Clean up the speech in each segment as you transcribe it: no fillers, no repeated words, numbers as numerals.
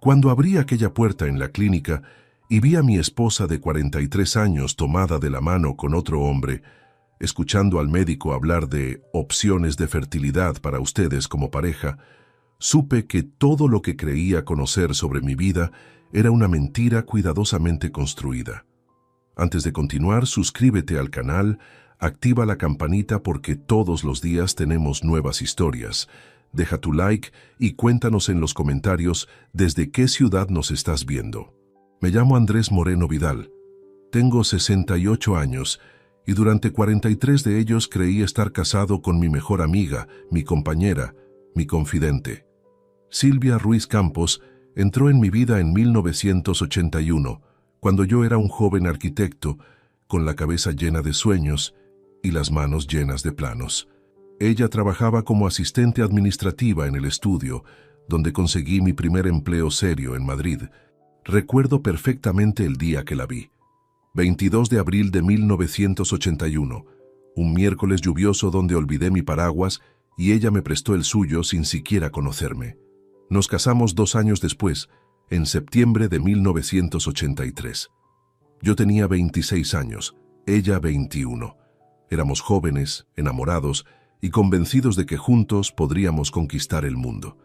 Cuando abrí aquella puerta en la clínica y vi a mi esposa de 43 años tomada de la mano con otro hombre, escuchando al médico hablar de opciones de fertilidad para ustedes como pareja, supe que todo lo que creía conocer sobre mi vida era una mentira cuidadosamente construida. Antes de continuar, suscríbete al canal, activa la campanita porque todos los días tenemos nuevas historias. Deja tu like y cuéntanos en los comentarios desde qué ciudad nos estás viendo. Me llamo Andrés Moreno Vidal. Tengo 68 años y durante 43 de ellos creí estar casado con mi mejor amiga, mi compañera, mi confidente. Silvia Ruiz Campos entró en mi vida en 1981, cuando yo era un joven arquitecto, con la cabeza llena de sueños y las manos llenas de planos. Ella trabajaba como asistente administrativa en el estudio, donde conseguí mi primer empleo serio en Madrid. Recuerdo perfectamente el día que la vi. 22 de abril de 1981, un miércoles lluvioso donde olvidé mi paraguas y ella me prestó el suyo sin siquiera conocerme. Nos casamos 2 años después, en septiembre de 1983. Yo tenía 26 años, ella 21. Éramos jóvenes, enamorados y convencidos de que juntos podríamos conquistar el mundo.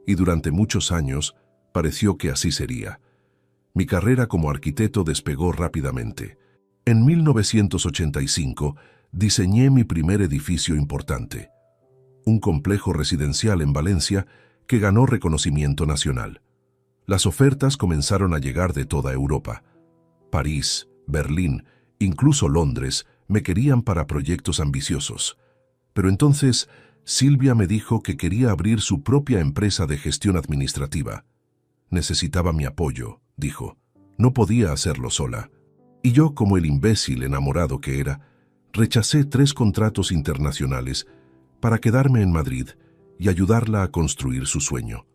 Y durante muchos años pareció que así sería. Mi carrera como arquitecto despegó rápidamente. En 1985 diseñé mi primer edificio importante, un complejo residencial en Valencia que ganó reconocimiento nacional. Las ofertas comenzaron a llegar de toda Europa. París, Berlín, incluso Londres me querían para proyectos ambiciosos. Pero entonces Silvia me dijo que quería abrir su propia empresa de gestión administrativa. Necesitaba mi apoyo, dijo. No podía hacerlo sola. Y yo, como el imbécil enamorado que era, rechacé 3 contratos internacionales para quedarme en Madrid y ayudarla a construir su sueño.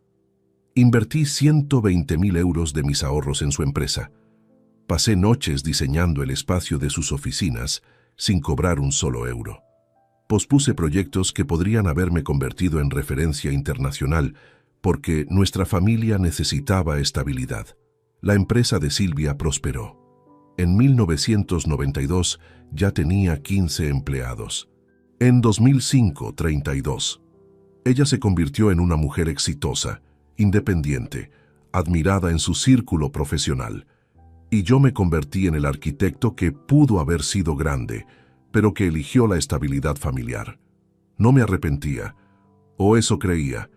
Invertí 120.000 euros de mis ahorros en su empresa. Pasé noches diseñando el espacio de sus oficinas sin cobrar un solo euro. Pospuse proyectos que podrían haberme convertido en referencia internacional porque nuestra familia necesitaba estabilidad. La empresa de Silvia prosperó. En 1992 ya tenía 15 empleados. En 2005, 32. Ella se convirtió en una mujer exitosa, independiente, admirada en su círculo profesional. Y yo me convertí en el arquitecto que pudo haber sido grande, pero que eligió la estabilidad familiar. No me arrepentía, o eso creía.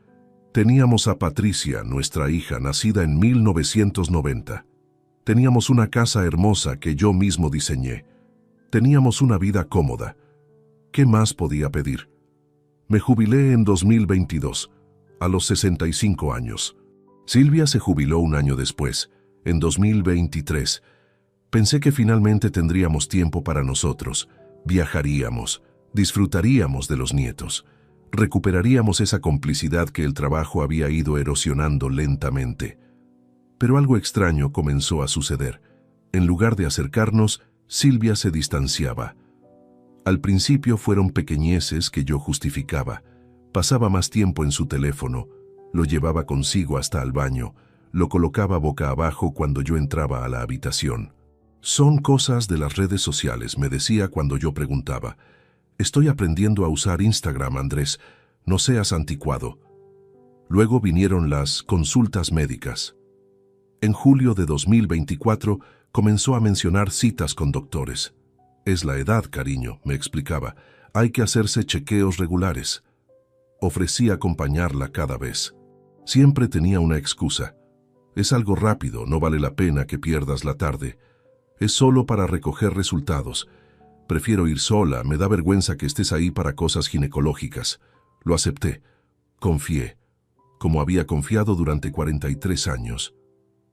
Teníamos a Patricia, nuestra hija, nacida en 1990. Teníamos una casa hermosa que yo mismo diseñé. Teníamos una vida cómoda. ¿Qué más podía pedir? Me jubilé en 2022, a los 65 años. Silvia se jubiló un año después, en 2023. Pensé que finalmente tendríamos tiempo para nosotros, viajaríamos, disfrutaríamos de los nietos, recuperaríamos esa complicidad que el trabajo había ido erosionando lentamente. Pero algo extraño comenzó a suceder. En lugar de acercarnos, Silvia se distanciaba. Al principio fueron pequeñeces que yo justificaba. Pasaba más tiempo en su teléfono, lo llevaba consigo hasta el baño, lo colocaba boca abajo cuando yo entraba a la habitación. Son cosas de las redes sociales, me decía cuando yo preguntaba. Estoy aprendiendo a usar Instagram, Andrés, no seas anticuado. Luego vinieron las consultas médicas. En julio de 2024 comenzó a mencionar citas con doctores. Es la edad, cariño, me explicaba. Hay que hacerse chequeos regulares. Ofrecí acompañarla cada vez. Siempre tenía una excusa. Es algo rápido, no vale la pena que pierdas la tarde. Es solo para recoger resultados. Prefiero ir sola, me da vergüenza que estés ahí para cosas ginecológicas. Lo acepté. Confié, como había confiado durante 43 años.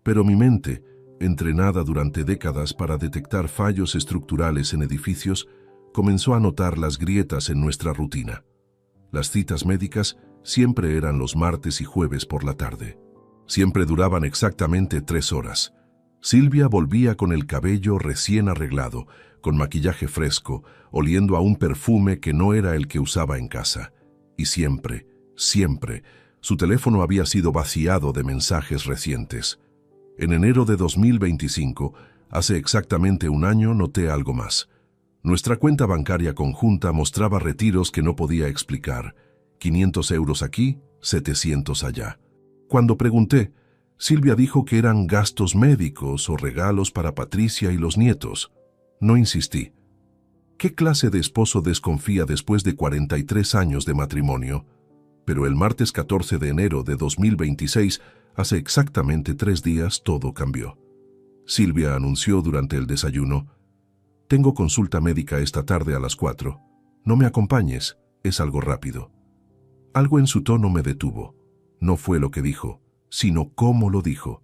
Pero mi mente, entrenada durante décadas para detectar fallos estructurales en edificios, comenzó a notar las grietas en nuestra rutina. Las citas médicas siempre eran los martes y jueves por la tarde. Siempre duraban exactamente 3 horas. Silvia volvía con el cabello recién arreglado, con maquillaje fresco, oliendo a un perfume que no era el que usaba en casa. Y siempre, Su teléfono había sido vaciado de mensajes recientes. En enero de 2025, hace exactamente un año, noté algo más. Nuestra cuenta bancaria conjunta mostraba retiros que no podía explicar. 500 euros aquí, 700 allá. Cuando pregunté, Silvia dijo que eran gastos médicos o regalos para Patricia y los nietos. No insistí. ¿Qué clase de esposo desconfía después de 43 años de matrimonio? Pero el martes 14 de enero de 2026, hace exactamente 3 días, todo cambió. Silvia anunció durante el desayuno: «Tengo consulta médica esta tarde a las 4. No me acompañes, es algo rápido». Algo en su tono me detuvo. No fue lo que dijo, sino cómo lo dijo,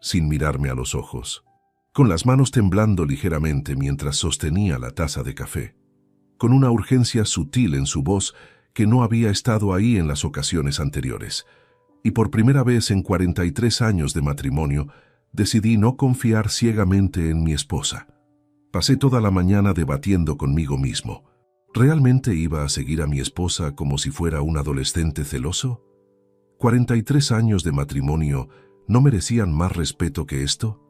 sin mirarme a los ojos, con las manos temblando ligeramente mientras sostenía la taza de café, con una urgencia sutil en su voz que no había estado ahí en las ocasiones anteriores. Y por primera vez en 43 años de matrimonio, decidí no confiar ciegamente en mi esposa. Pasé toda la mañana debatiendo conmigo mismo. ¿Realmente iba a seguir a mi esposa como si fuera un adolescente celoso? ¿43 años de matrimonio no merecían más respeto que esto?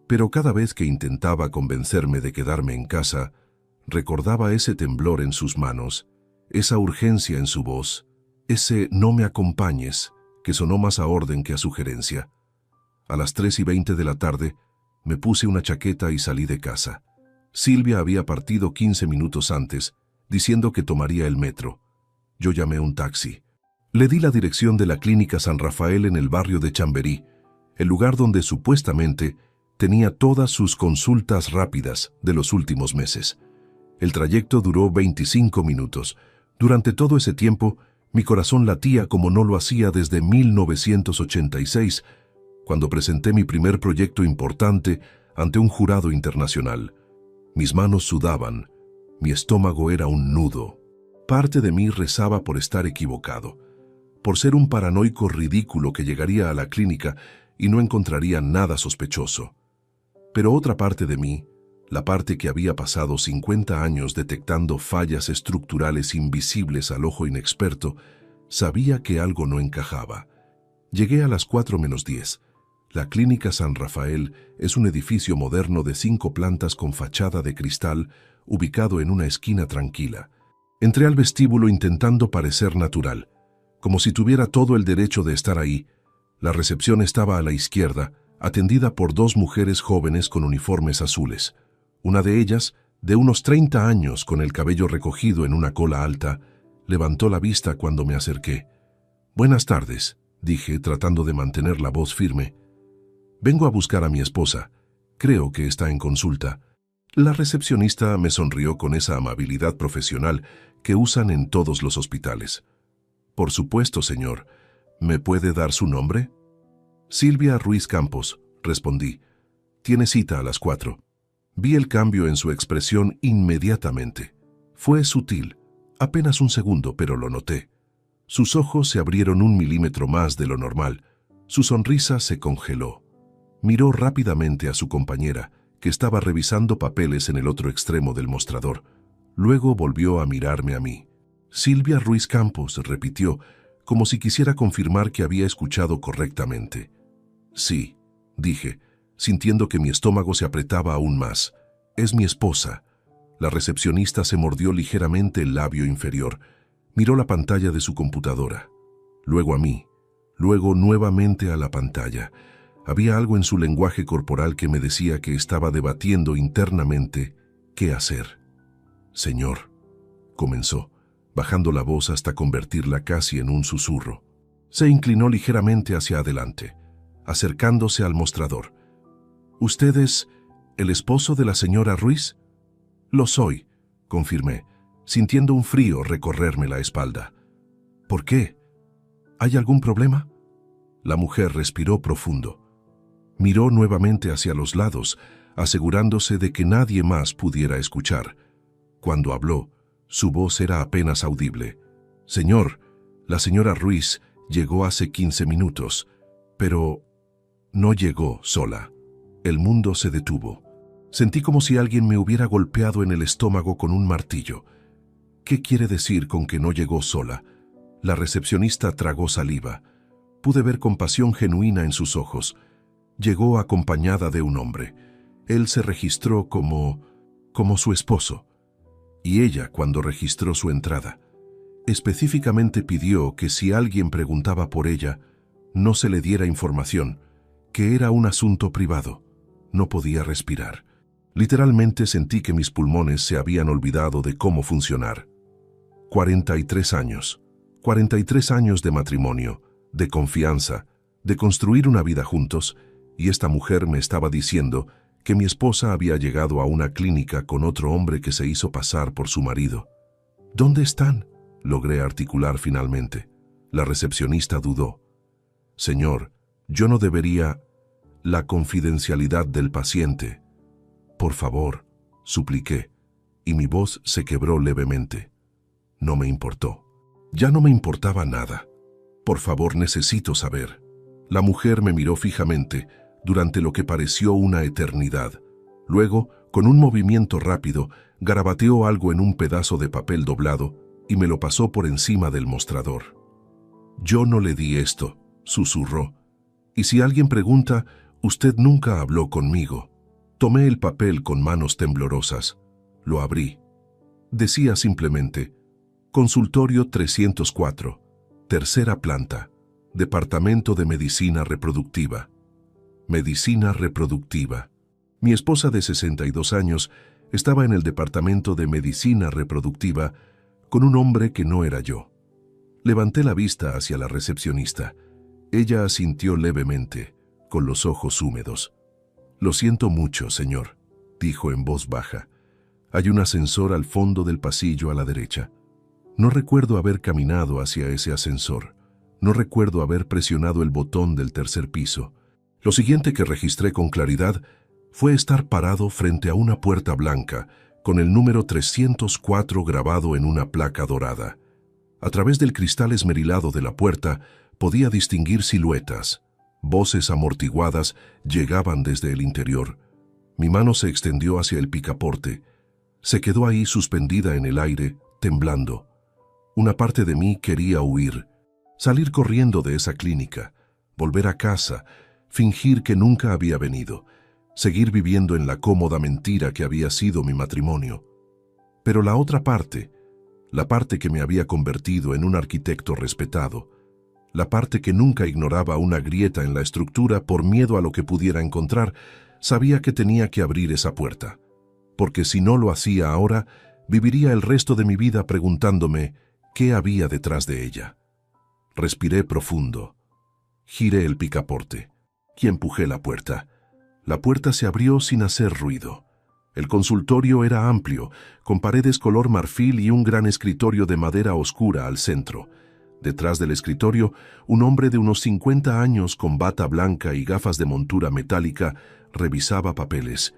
Pero cada vez que intentaba convencerme de quedarme en casa, recordaba ese temblor en sus manos, esa urgencia en su voz, ese «no me acompañes», que sonó más a orden que a sugerencia. A las 3:20 de la tarde, me puse una chaqueta y salí de casa. Silvia había partido 15 minutos antes, diciendo que tomaría el metro. Yo llamé un taxi. Le di la dirección de la Clínica San Rafael en el barrio de Chamberí, el lugar donde supuestamente tenía todas sus consultas rápidas de los últimos meses. El trayecto duró 25 minutos. Durante todo ese tiempo, mi corazón latía como no lo hacía desde 1986, cuando presenté mi primer proyecto importante ante un jurado internacional. Mis manos sudaban, mi estómago era un nudo. Parte de mí rezaba por estar equivocado, por ser un paranoico ridículo que llegaría a la clínica y no encontraría nada sospechoso. Pero otra parte de mí, la parte que había pasado 50 años detectando fallas estructurales invisibles al ojo inexperto, sabía que algo no encajaba. Llegué a las 4:10. La Clínica San Rafael es un edificio moderno de 5 plantas con fachada de cristal, ubicado en una esquina tranquila. Entré al vestíbulo intentando parecer natural, como si tuviera todo el derecho de estar ahí. La recepción estaba a la izquierda, atendida por 2 mujeres jóvenes con uniformes azules. Una de ellas, de unos 30 años, con el cabello recogido en una cola alta, levantó la vista cuando me acerqué. «Buenas tardes», dije, tratando de mantener la voz firme. «Vengo a buscar a mi esposa. Creo que está en consulta». La recepcionista me sonrió con esa amabilidad profesional que usan en todos los hospitales. «Por supuesto, señor. ¿Me puede dar su nombre?» «Silvia Ruiz Campos», respondí. «Tiene cita a las 4». Vi el cambio en su expresión inmediatamente. Fue sutil, apenas un segundo, pero lo noté. Sus ojos se abrieron 1 milímetro más de lo normal. Su sonrisa se congeló. Miró rápidamente a su compañera, que estaba revisando papeles en el otro extremo del mostrador. Luego volvió a mirarme a mí. «Silvia Ruiz Campos», repitió, como si quisiera confirmar que había escuchado correctamente. «Sí», dije, sintiendo que mi estómago se apretaba aún más. «Es mi esposa». La recepcionista se mordió ligeramente el labio inferior. Miró la pantalla de su computadora. Luego a mí. Luego nuevamente a la pantalla. Había algo en su lenguaje corporal que me decía que estaba debatiendo internamente qué hacer. «Señor», comenzó, bajando la voz hasta convertirla casi en un susurro. Se inclinó ligeramente hacia adelante, acercándose al mostrador. «¿Usted es el esposo de la señora Ruiz?» «Lo soy», confirmé, sintiendo un frío recorrerme la espalda. «¿Por qué? ¿Hay algún problema?» La mujer respiró profundo. Miró nuevamente hacia los lados, asegurándose de que nadie más pudiera escuchar. Cuando habló, su voz era apenas audible. «Señor, la señora Ruiz llegó hace 15 minutos, pero no llegó sola». El mundo se detuvo. Sentí como si alguien me hubiera golpeado en el estómago con un martillo. ¿Qué quiere decir con que no llegó sola? La recepcionista tragó saliva. Pude ver compasión genuina en sus ojos. Llegó acompañada de un hombre. Él se registró como su esposo. Y ella, cuando registró su entrada, específicamente pidió que si alguien preguntaba por ella, no se le diera información, que era un asunto privado. No podía respirar. Literalmente sentí que mis pulmones se habían olvidado de cómo funcionar. 43 años. 43 años de matrimonio, de confianza, de construir una vida juntos, y esta mujer me estaba diciendo que mi esposa había llegado a una clínica con otro hombre que se hizo pasar por su marido. ¿Dónde están?, logré articular finalmente. La recepcionista dudó. Señor, yo no debería... La confidencialidad del paciente. Por favor, supliqué, y mi voz se quebró levemente. No me importó. Ya no me importaba nada. Por favor, necesito saber. La mujer me miró fijamente durante lo que pareció una eternidad. Luego, con un movimiento rápido, garabateó algo en un pedazo de papel doblado y me lo pasó por encima del mostrador. Yo no le di esto, susurró. Y si alguien pregunta, usted nunca habló conmigo. Tomé el papel con manos temblorosas. Lo abrí. Decía simplemente, Consultorio 304, tercera planta, Departamento de Medicina Reproductiva. Medicina Reproductiva. Mi esposa de 62 años estaba en el Departamento de Medicina Reproductiva con un hombre que no era yo. Levanté la vista hacia la recepcionista. Ella asintió levemente, con los ojos húmedos. Lo siento mucho, señor, dijo en voz baja. Hay un ascensor al fondo del pasillo a la derecha. No recuerdo haber caminado hacia ese ascensor. No recuerdo haber presionado el botón del tercer piso. Lo siguiente que registré con claridad fue estar parado frente a una puerta blanca con el número 304 grabado en una placa dorada. A través del cristal esmerilado de la puerta podía distinguir siluetas. Voces amortiguadas llegaban desde el interior. Mi mano se extendió hacia el picaporte. Se quedó ahí suspendida en el aire, temblando. Una parte de mí quería huir, salir corriendo de esa clínica, volver a casa, fingir que nunca había venido, seguir viviendo en la cómoda mentira que había sido mi matrimonio. Pero la otra parte, la parte que me había convertido en un arquitecto respetado, la parte que nunca ignoraba una grieta en la estructura por miedo a lo que pudiera encontrar, sabía que tenía que abrir esa puerta, porque si no lo hacía ahora, viviría el resto de mi vida preguntándome qué había detrás de ella. Respiré profundo. Giré el picaporte y empujé la puerta. La puerta se abrió sin hacer ruido. El consultorio era amplio, con paredes color marfil y un gran escritorio de madera oscura al centro. Detrás del escritorio, un hombre de unos 50 años con bata blanca y gafas de montura metálica revisaba papeles.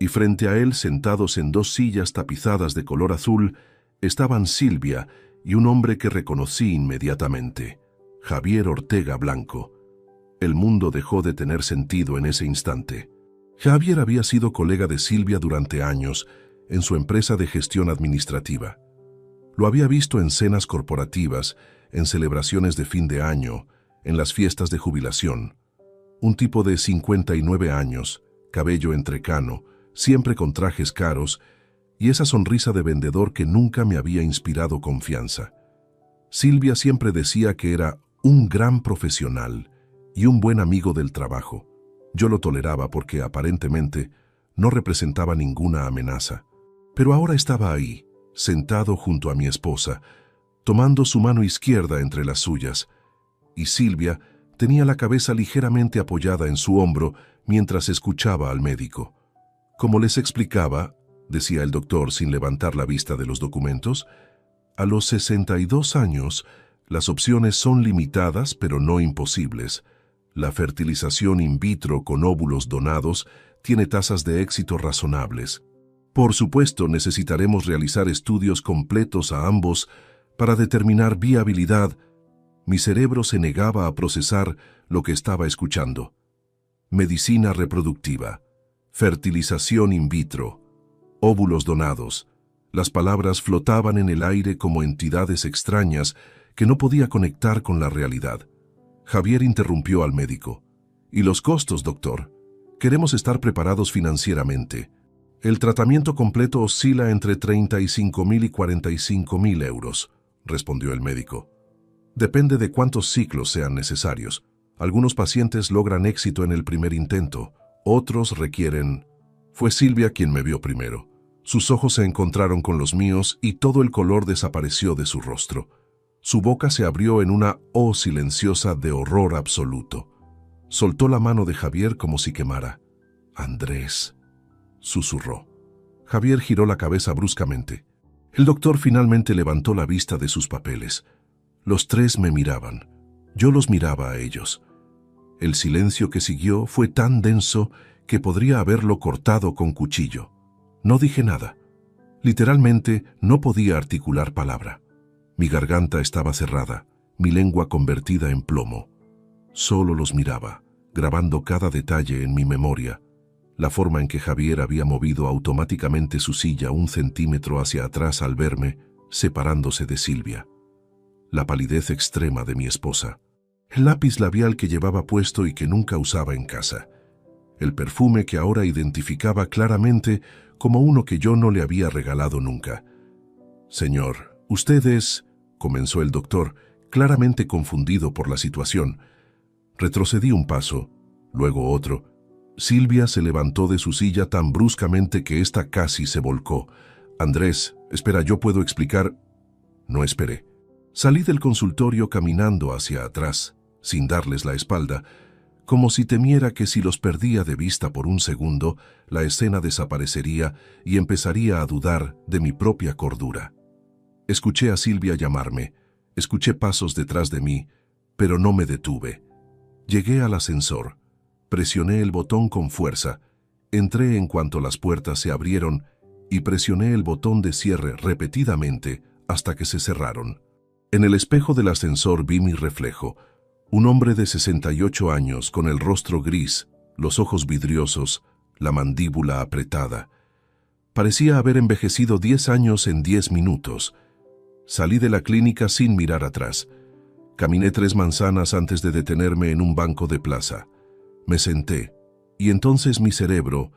Y frente a él, sentados en dos sillas tapizadas de color azul, estaban Silvia y un hombre que reconocí inmediatamente, Javier Ortega Blanco. El mundo dejó de tener sentido en ese instante. Javier había sido colega de Silvia durante años en su empresa de gestión administrativa. Lo había visto en cenas corporativas, en celebraciones de fin de año, en las fiestas de jubilación. Un tipo de 59 años, cabello entrecano, siempre con trajes caros, y esa sonrisa de vendedor que nunca me había inspirado confianza. Silvia siempre decía que era un gran profesional y un buen amigo del trabajo. Yo lo toleraba porque aparentemente no representaba ninguna amenaza. Pero ahora estaba ahí, sentado junto a mi esposa, tomando su mano izquierda entre las suyas, y Silvia tenía la cabeza ligeramente apoyada en su hombro mientras escuchaba al médico. Como les explicaba, decía el doctor sin levantar la vista de los documentos, a los 62 años las opciones son limitadas pero no imposibles. La fertilización in vitro con óvulos donados tiene tasas de éxito razonables. Por supuesto, necesitaremos realizar estudios completos a ambos para determinar viabilidad. Mi cerebro se negaba a procesar lo que estaba escuchando. Medicina reproductiva, fertilización in vitro, óvulos donados. Las palabras flotaban en el aire como entidades extrañas que no podía conectar con la realidad. Javier interrumpió al médico. «¿Y los costos, doctor? Queremos estar preparados financieramente. El tratamiento completo oscila entre 35.000 y 45.000 euros», respondió el médico. «Depende de cuántos ciclos sean necesarios. Algunos pacientes logran éxito en el primer intento, otros requieren...». Fue Silvia quien me vio primero. Sus ojos se encontraron con los míos y todo el color desapareció de su rostro. Su boca se abrió en una O silenciosa de horror absoluto. Soltó la mano de Javier como si quemara. «Andrés», susurró. Javier giró la cabeza bruscamente. El doctor finalmente levantó la vista de sus papeles. Los tres me miraban. Yo los miraba a ellos. El silencio que siguió fue tan denso que podría haberlo cortado con cuchillo. No dije nada. Literalmente no podía articular palabra. Mi garganta estaba cerrada, mi lengua convertida en plomo. Solo los miraba, grabando cada detalle en mi memoria. La forma en que Javier había movido automáticamente su silla 1 centímetro hacia atrás al verme, separándose de Silvia. La palidez extrema de mi esposa. El lápiz labial que llevaba puesto y que nunca usaba en casa. El perfume que ahora identificaba claramente como uno que yo no le había regalado nunca. «Señor, usted es...», comenzó el doctor, claramente confundido por la situación. Retrocedí un paso, luego otro. Silvia se levantó de su silla tan bruscamente que ésta casi se volcó. «Andrés, espera, yo puedo explicar...». No esperé. Salí del consultorio caminando hacia atrás, sin darles la espalda, como si temiera que si los perdía de vista por un segundo, la escena desaparecería y empezaría a dudar de mi propia cordura. Escuché a Silvia llamarme, escuché pasos detrás de mí, pero no me detuve. Llegué al ascensor, presioné el botón con fuerza, entré en cuanto las puertas se abrieron y presioné el botón de cierre repetidamente hasta que se cerraron. En el espejo del ascensor vi mi reflejo. Un hombre de 68 años, con el rostro gris, los ojos vidriosos, la mandíbula apretada. Parecía haber envejecido 10 años en 10 minutos. Salí de la clínica sin mirar atrás. Caminé 3 manzanas antes de detenerme en un banco de plaza. Me senté, y entonces mi cerebro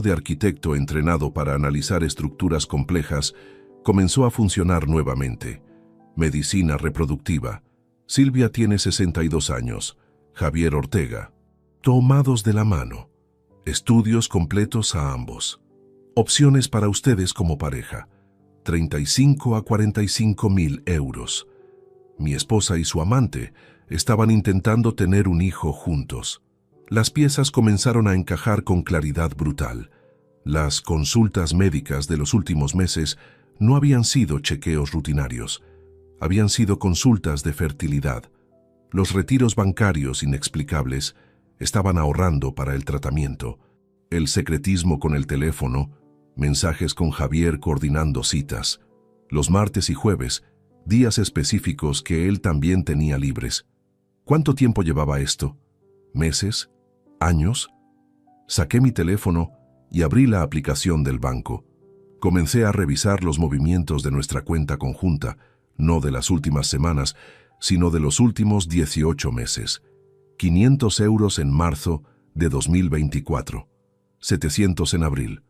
de arquitecto entrenado para analizar estructuras complejas, comenzó a funcionar nuevamente. Medicina reproductiva. Silvia tiene 62 años. Javier Ortega. Tomados de la mano. Estudios completos a ambos. Opciones para ustedes como pareja. 35 a 45.000 euros. Mi esposa y su amante estaban intentando tener un hijo juntos. Las piezas comenzaron a encajar con claridad brutal. Las consultas médicas de los últimos meses no habían sido chequeos rutinarios. Habían sido consultas de fertilidad. Los retiros bancarios inexplicables estaban ahorrando para el tratamiento. El secretismo con el teléfono, mensajes con Javier coordinando citas. Los martes y jueves, días específicos que él también tenía libres. ¿Cuánto tiempo llevaba esto? ¿Meses? ¿Años? Saqué mi teléfono y abrí la aplicación del banco. Comencé a revisar los movimientos de nuestra cuenta conjunta, no de las últimas semanas, sino de los últimos 18 meses. 500 euros en marzo de 2024, 700 en abril,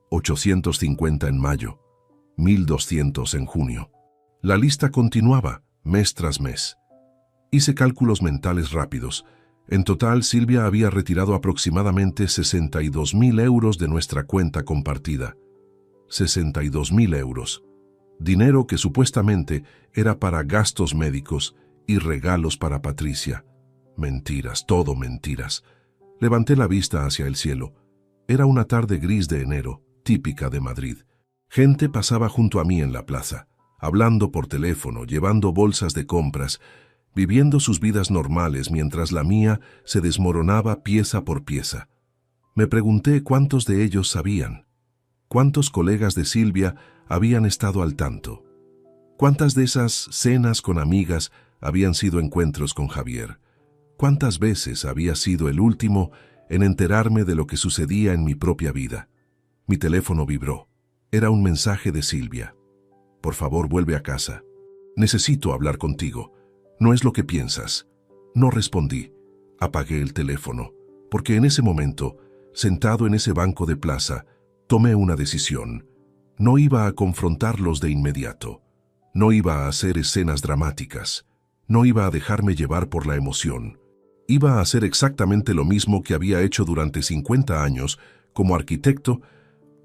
850 en mayo, 1.200 en junio. La lista continuaba, mes tras mes. Hice cálculos mentales rápidos. En total, Silvia había retirado aproximadamente 62.000 euros de nuestra cuenta compartida. 62.000 euros. Dinero que supuestamente era para gastos médicos y regalos para Patricia. Mentiras, todo mentiras. Levanté la vista hacia el cielo. Era una tarde gris de enero, típica de Madrid. Gente pasaba junto a mí en la plaza, hablando por teléfono, llevando bolsas de compras, viviendo sus vidas normales mientras la mía se desmoronaba pieza por pieza. Me pregunté cuántos de ellos sabían. ¿Cuántos colegas de Silvia habían estado al tanto? ¿Cuántas de esas cenas con amigas habían sido encuentros con Javier? ¿Cuántas veces había sido el último en enterarme de lo que sucedía en mi propia vida? Mi teléfono vibró. Era un mensaje de Silvia. Por favor, vuelve a casa. Necesito hablar contigo. No es lo que piensas. No respondí. Apagué el teléfono, porque en ese momento, sentado en ese banco de plaza, tomé una decisión. No iba a confrontarlos de inmediato. No iba a hacer escenas dramáticas. No iba a dejarme llevar por la emoción. Iba a hacer exactamente lo mismo que había hecho durante 50 años como arquitecto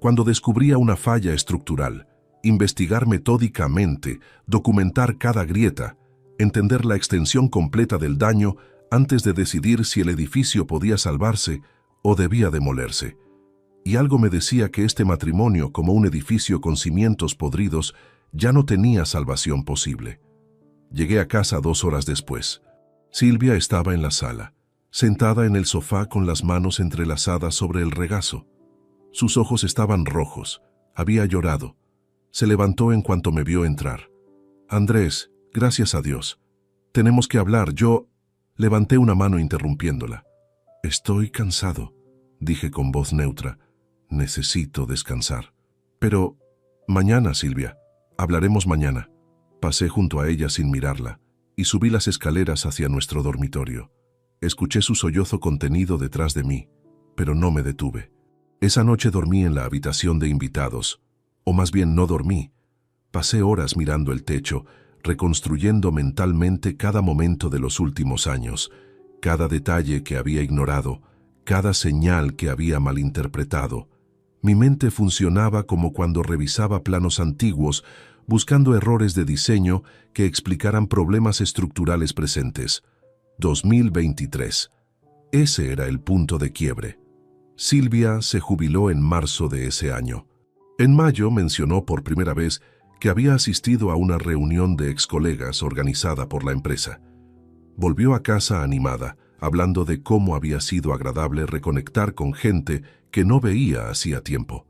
cuando descubría una falla estructural, investigar metódicamente, documentar cada grieta, entender la extensión completa del daño antes de decidir si el edificio podía salvarse o debía demolerse. Y algo me decía que este matrimonio, como un edificio con cimientos podridos, ya no tenía salvación posible. Llegué a casa 2 horas después. Silvia estaba en la sala, sentada en el sofá con las manos entrelazadas sobre el regazo. Sus ojos estaban rojos. Había llorado. Se levantó en cuanto me vio entrar. Andrés, gracias a Dios. Tenemos que hablar. Yo levanté una mano interrumpiéndola. Estoy cansado, dije con voz neutra. Necesito descansar. Pero mañana, Silvia. Hablaremos mañana. Pasé junto a ella sin mirarla y subí las escaleras hacia nuestro dormitorio. Escuché su sollozo contenido detrás de mí, pero no me detuve. Esa noche dormí en la habitación de invitados, o más bien no dormí. Pasé horas mirando el techo, reconstruyendo mentalmente cada momento de los últimos años, cada detalle que había ignorado, cada señal que había malinterpretado. Mi mente funcionaba como cuando revisaba planos antiguos, buscando errores de diseño que explicaran problemas estructurales presentes. 2023. Ese era el punto de quiebre. Silvia se jubiló en marzo de ese año. En mayo mencionó por primera vez que había asistido a una reunión de excolegas organizada por la empresa. Volvió a casa animada, hablando de cómo había sido agradable reconectar con gente que no veía hacía tiempo.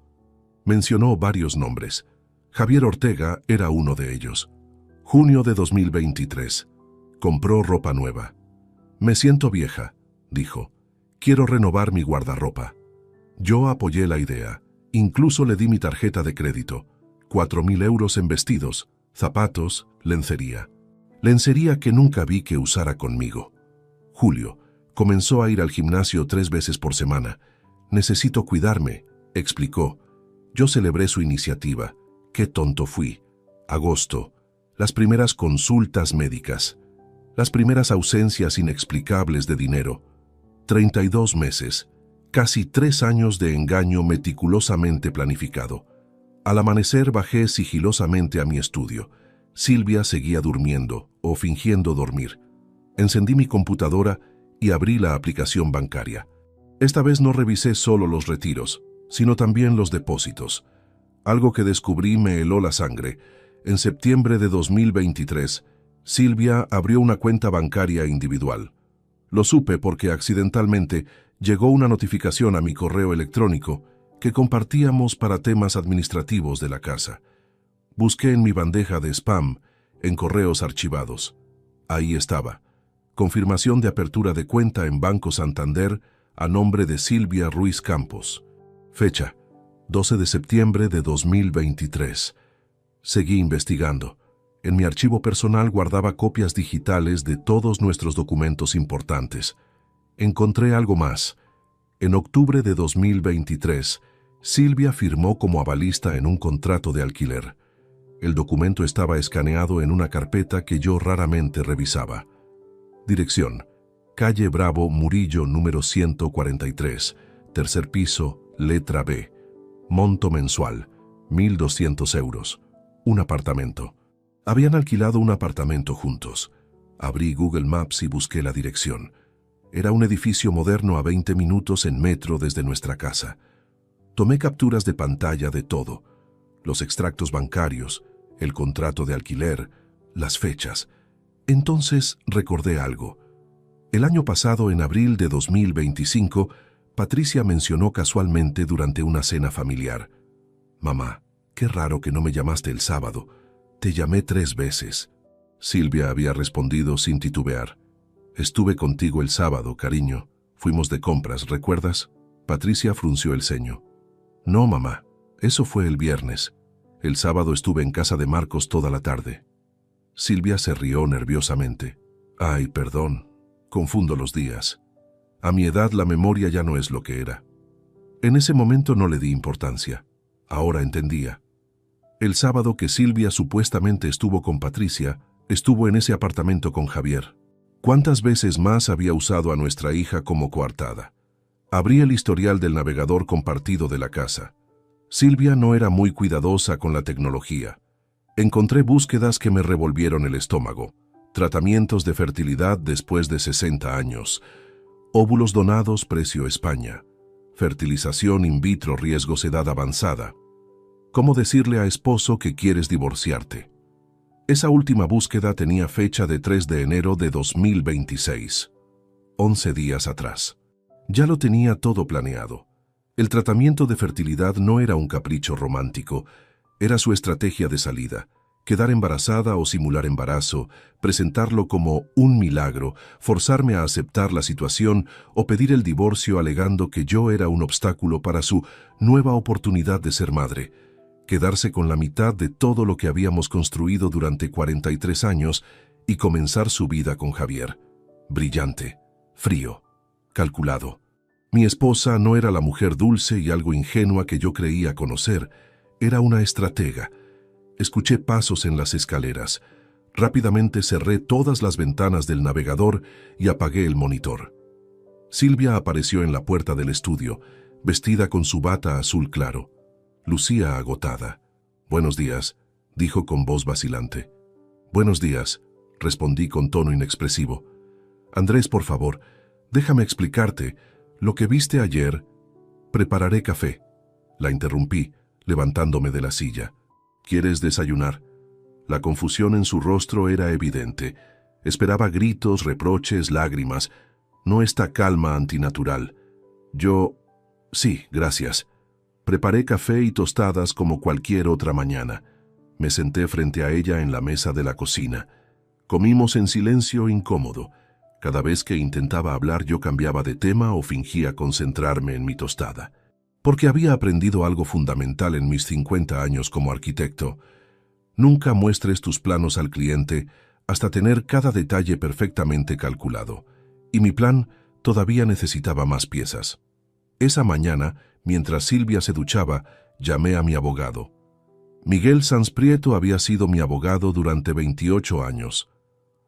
Mencionó varios nombres. Javier Ortega era uno de ellos. Junio de 2023. Compró ropa nueva. Me siento vieja, dijo. Quiero renovar mi guardarropa. Yo apoyé la idea. Incluso le di mi tarjeta de crédito. 4.000 euros en vestidos, zapatos, lencería. Lencería que nunca vi que usara conmigo. Julio. Comenzó a ir al gimnasio 3 veces por semana. Necesito cuidarme, explicó. Yo celebré su iniciativa. Qué tonto fui. Agosto. Las primeras consultas médicas. Las primeras ausencias inexplicables de dinero. 32 meses. Casi 3 años de engaño meticulosamente planificado. Al amanecer bajé sigilosamente a mi estudio. Silvia seguía durmiendo o fingiendo dormir. Encendí mi computadora y abrí la aplicación bancaria. Esta vez no revisé solo los retiros, sino también los depósitos. Algo que descubrí me heló la sangre. En septiembre de 2023, Silvia abrió una cuenta bancaria individual. Lo supe porque accidentalmente llegó una notificación a mi correo electrónico que compartíamos para temas administrativos de la casa. Busqué en mi bandeja de spam, en correos archivados. Ahí estaba. Confirmación de apertura de cuenta en Banco Santander a nombre de Silvia Ruiz Campos. Fecha: 12 de septiembre de 2023. Seguí investigando. En mi archivo personal guardaba copias digitales de todos nuestros documentos importantes. Encontré algo más. En octubre de 2023, Silvia firmó como avalista en un contrato de alquiler. El documento estaba escaneado en una carpeta que yo raramente revisaba. Dirección: Calle Bravo Murillo número 143, tercer piso, letra B. Monto mensual: 1.200 euros. Un apartamento. Habían alquilado un apartamento juntos. Abrí Google Maps y busqué la dirección. Era un edificio moderno a 20 minutos en metro desde nuestra casa. Tomé capturas de pantalla de todo: los extractos bancarios, el contrato de alquiler, las fechas. Entonces recordé algo. El año pasado, en abril de 2025, Patricia mencionó casualmente durante una cena familiar: «Mamá, qué raro que no me llamaste el sábado. Te llamé 3 veces». Silvia había respondido sin titubear: «Estuve contigo el sábado, cariño. Fuimos de compras, ¿recuerdas?». Patricia frunció el ceño. «No, mamá, eso fue el viernes. El sábado estuve en casa de Marcos toda la tarde». Silvia se rió nerviosamente. Ay, perdón, confundo los días. A mi edad la memoria ya no es lo que era. En ese momento no le di importancia. Ahora entendía. El sábado que Silvia supuestamente estuvo con Patricia, estuvo en ese apartamento con Javier. ¿Cuántas veces más había usado a nuestra hija como coartada? Abrí el historial del navegador compartido de la casa. Silvia no era muy cuidadosa con la tecnología. Encontré búsquedas que me revolvieron el estómago. Tratamientos de fertilidad después de 60 años. Óvulos donados, precio España. Fertilización in vitro, riesgos edad avanzada. ¿Cómo decirle a esposo que quieres divorciarte? Esa última búsqueda tenía fecha de 3 de enero de 2026. 11 días atrás. Ya lo tenía todo planeado. El tratamiento de fertilidad no era un capricho romántico, era su estrategia de salida. Quedar embarazada o simular embarazo, presentarlo como un milagro, forzarme a aceptar la situación o pedir el divorcio alegando que yo era un obstáculo para su nueva oportunidad de ser madre. Quedarse con la mitad de todo lo que habíamos construido durante 43 años y comenzar su vida con Javier. Brillante, frío, calculado. Mi esposa no era la mujer dulce y algo ingenua que yo creía conocer, era una estratega. Escuché pasos en las escaleras. Rápidamente cerré todas las ventanas del navegador y apagué el monitor. Silvia apareció en la puerta del estudio, vestida con su bata azul claro. Lucía agotada. «Buenos días», dijo con voz vacilante. «Buenos días», respondí con tono inexpresivo. «Andrés, por favor, déjame explicarte. Lo que viste ayer...» «Prepararé café», la interrumpí, levantándome de la silla. «¿Quieres desayunar?» La confusión en su rostro era evidente. Esperaba gritos, reproches, lágrimas. No esta calma antinatural. Yo... «Sí, gracias». Preparé café y tostadas como cualquier otra mañana. Me senté frente a ella en la mesa de la cocina. Comimos en silencio incómodo. Cada vez que intentaba hablar yo cambiaba de tema o fingía concentrarme en mi tostada. Porque había aprendido algo fundamental en mis 50 años como arquitecto. Nunca muestres tus planos al cliente hasta tener cada detalle perfectamente calculado. Y mi plan todavía necesitaba más piezas. Esa mañana, mientras Silvia se duchaba, llamé a mi abogado. Miguel Sanz Prieto había sido mi abogado durante 28 años.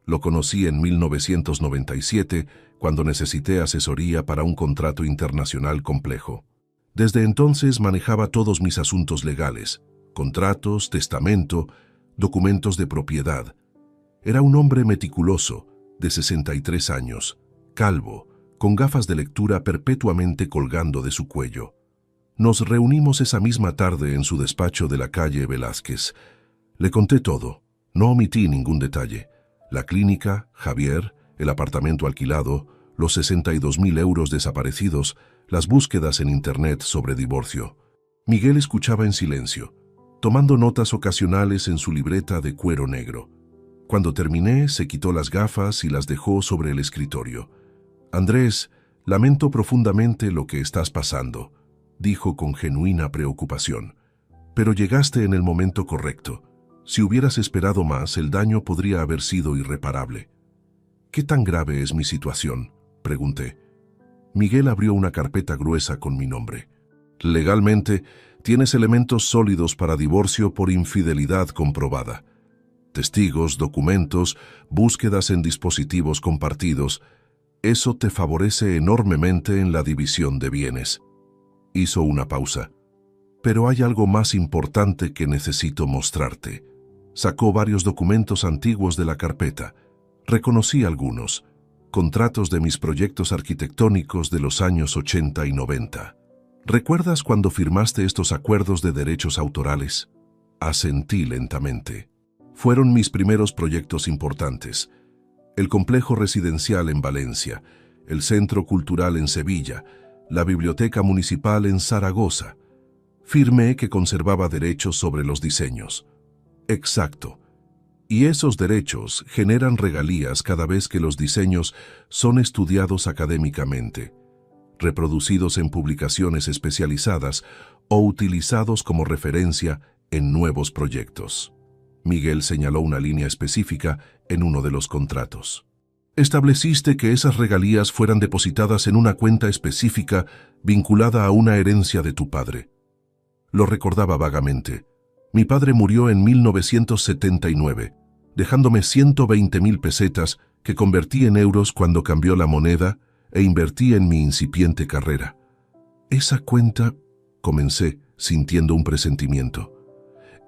Lo conocí en 1997, cuando necesité asesoría para un contrato internacional complejo. Desde entonces manejaba todos mis asuntos legales, contratos, testamento, documentos de propiedad. Era un hombre meticuloso, de 63 años, calvo, con gafas de lectura perpetuamente colgando de su cuello. Nos reunimos esa misma tarde en su despacho de la calle Velázquez. Le conté todo, no omití ningún detalle. La clínica, Javier, el apartamento alquilado, los 62.000 euros desaparecidos, las búsquedas en internet sobre divorcio. Miguel escuchaba en silencio, tomando notas ocasionales en su libreta de cuero negro. Cuando terminé, se quitó las gafas y las dejó sobre el escritorio. «Andrés, lamento profundamente lo que estás pasando», dijo con genuina preocupación. «Pero llegaste en el momento correcto. Si hubieras esperado más, el daño podría haber sido irreparable». «¿Qué tan grave es mi situación?», pregunté. Miguel abrió una carpeta gruesa con mi nombre. «Legalmente, tienes elementos sólidos para divorcio por infidelidad comprobada. Testigos, documentos, búsquedas en dispositivos compartidos. Eso te favorece enormemente en la división de bienes». Hizo una pausa. «Pero hay algo más importante que necesito mostrarte». Sacó varios documentos antiguos de la carpeta. Reconocí algunos. Contratos de mis proyectos arquitectónicos de los años 80 y 90. ¿Recuerdas cuando firmaste estos acuerdos de derechos autorales? Asentí lentamente. Fueron mis primeros proyectos importantes. El complejo residencial en Valencia, el centro cultural en Sevilla, la biblioteca municipal en Zaragoza. Firmé que conservaba derechos sobre los diseños. Exacto. Y esos derechos generan regalías cada vez que los diseños son estudiados académicamente, reproducidos en publicaciones especializadas o utilizados como referencia en nuevos proyectos. Miguel señaló una línea específica en uno de los contratos. Estableciste que esas regalías fueran depositadas en una cuenta específica vinculada a una herencia de tu padre. Lo recordaba vagamente. Mi padre murió en 1979, dejándome 120.000 pesetas que convertí en euros cuando cambió la moneda e invertí en mi incipiente carrera. Esa cuenta, comencé, sintiendo un presentimiento.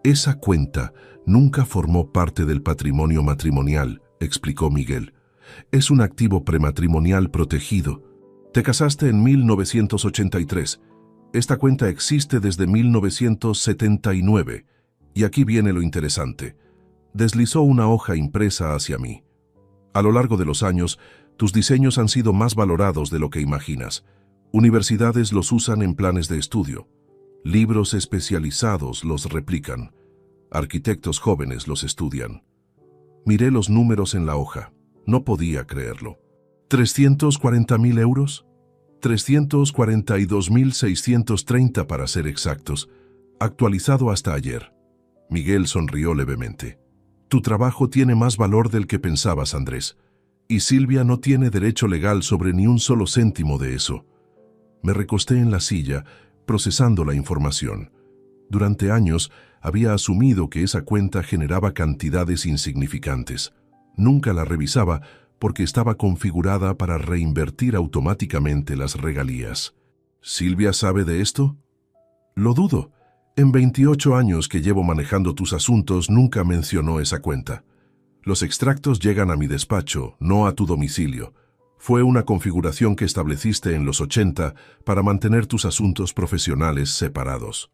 Esa cuenta nunca formó parte del patrimonio matrimonial, explicó Miguel. Es un activo prematrimonial protegido. Te casaste en 1983. Esta cuenta existe desde 1979. Y aquí viene lo interesante. Deslizó una hoja impresa hacia mí. A lo largo de los años, tus diseños han sido más valorados de lo que imaginas. Universidades los usan en planes de estudio. Libros especializados los replican. Arquitectos jóvenes los estudian. Miré los números en la hoja. No podía creerlo. ¿340.000 euros? 342.630 para ser exactos. Actualizado hasta ayer. Miguel sonrió levemente. Tu trabajo tiene más valor del que pensabas, Andrés. Y Silvia no tiene derecho legal sobre ni un solo céntimo de eso. Me recosté en la silla, procesando la información. Durante años había asumido que esa cuenta generaba cantidades insignificantes. Nunca la revisaba porque estaba configurada para reinvertir automáticamente las regalías. ¿Silvia sabe de esto? Lo dudo. En 28 años que llevo manejando tus asuntos nunca mencionó esa cuenta. Los extractos llegan a mi despacho, no a tu domicilio. Fue una configuración que estableciste en los 80 para mantener tus asuntos profesionales separados.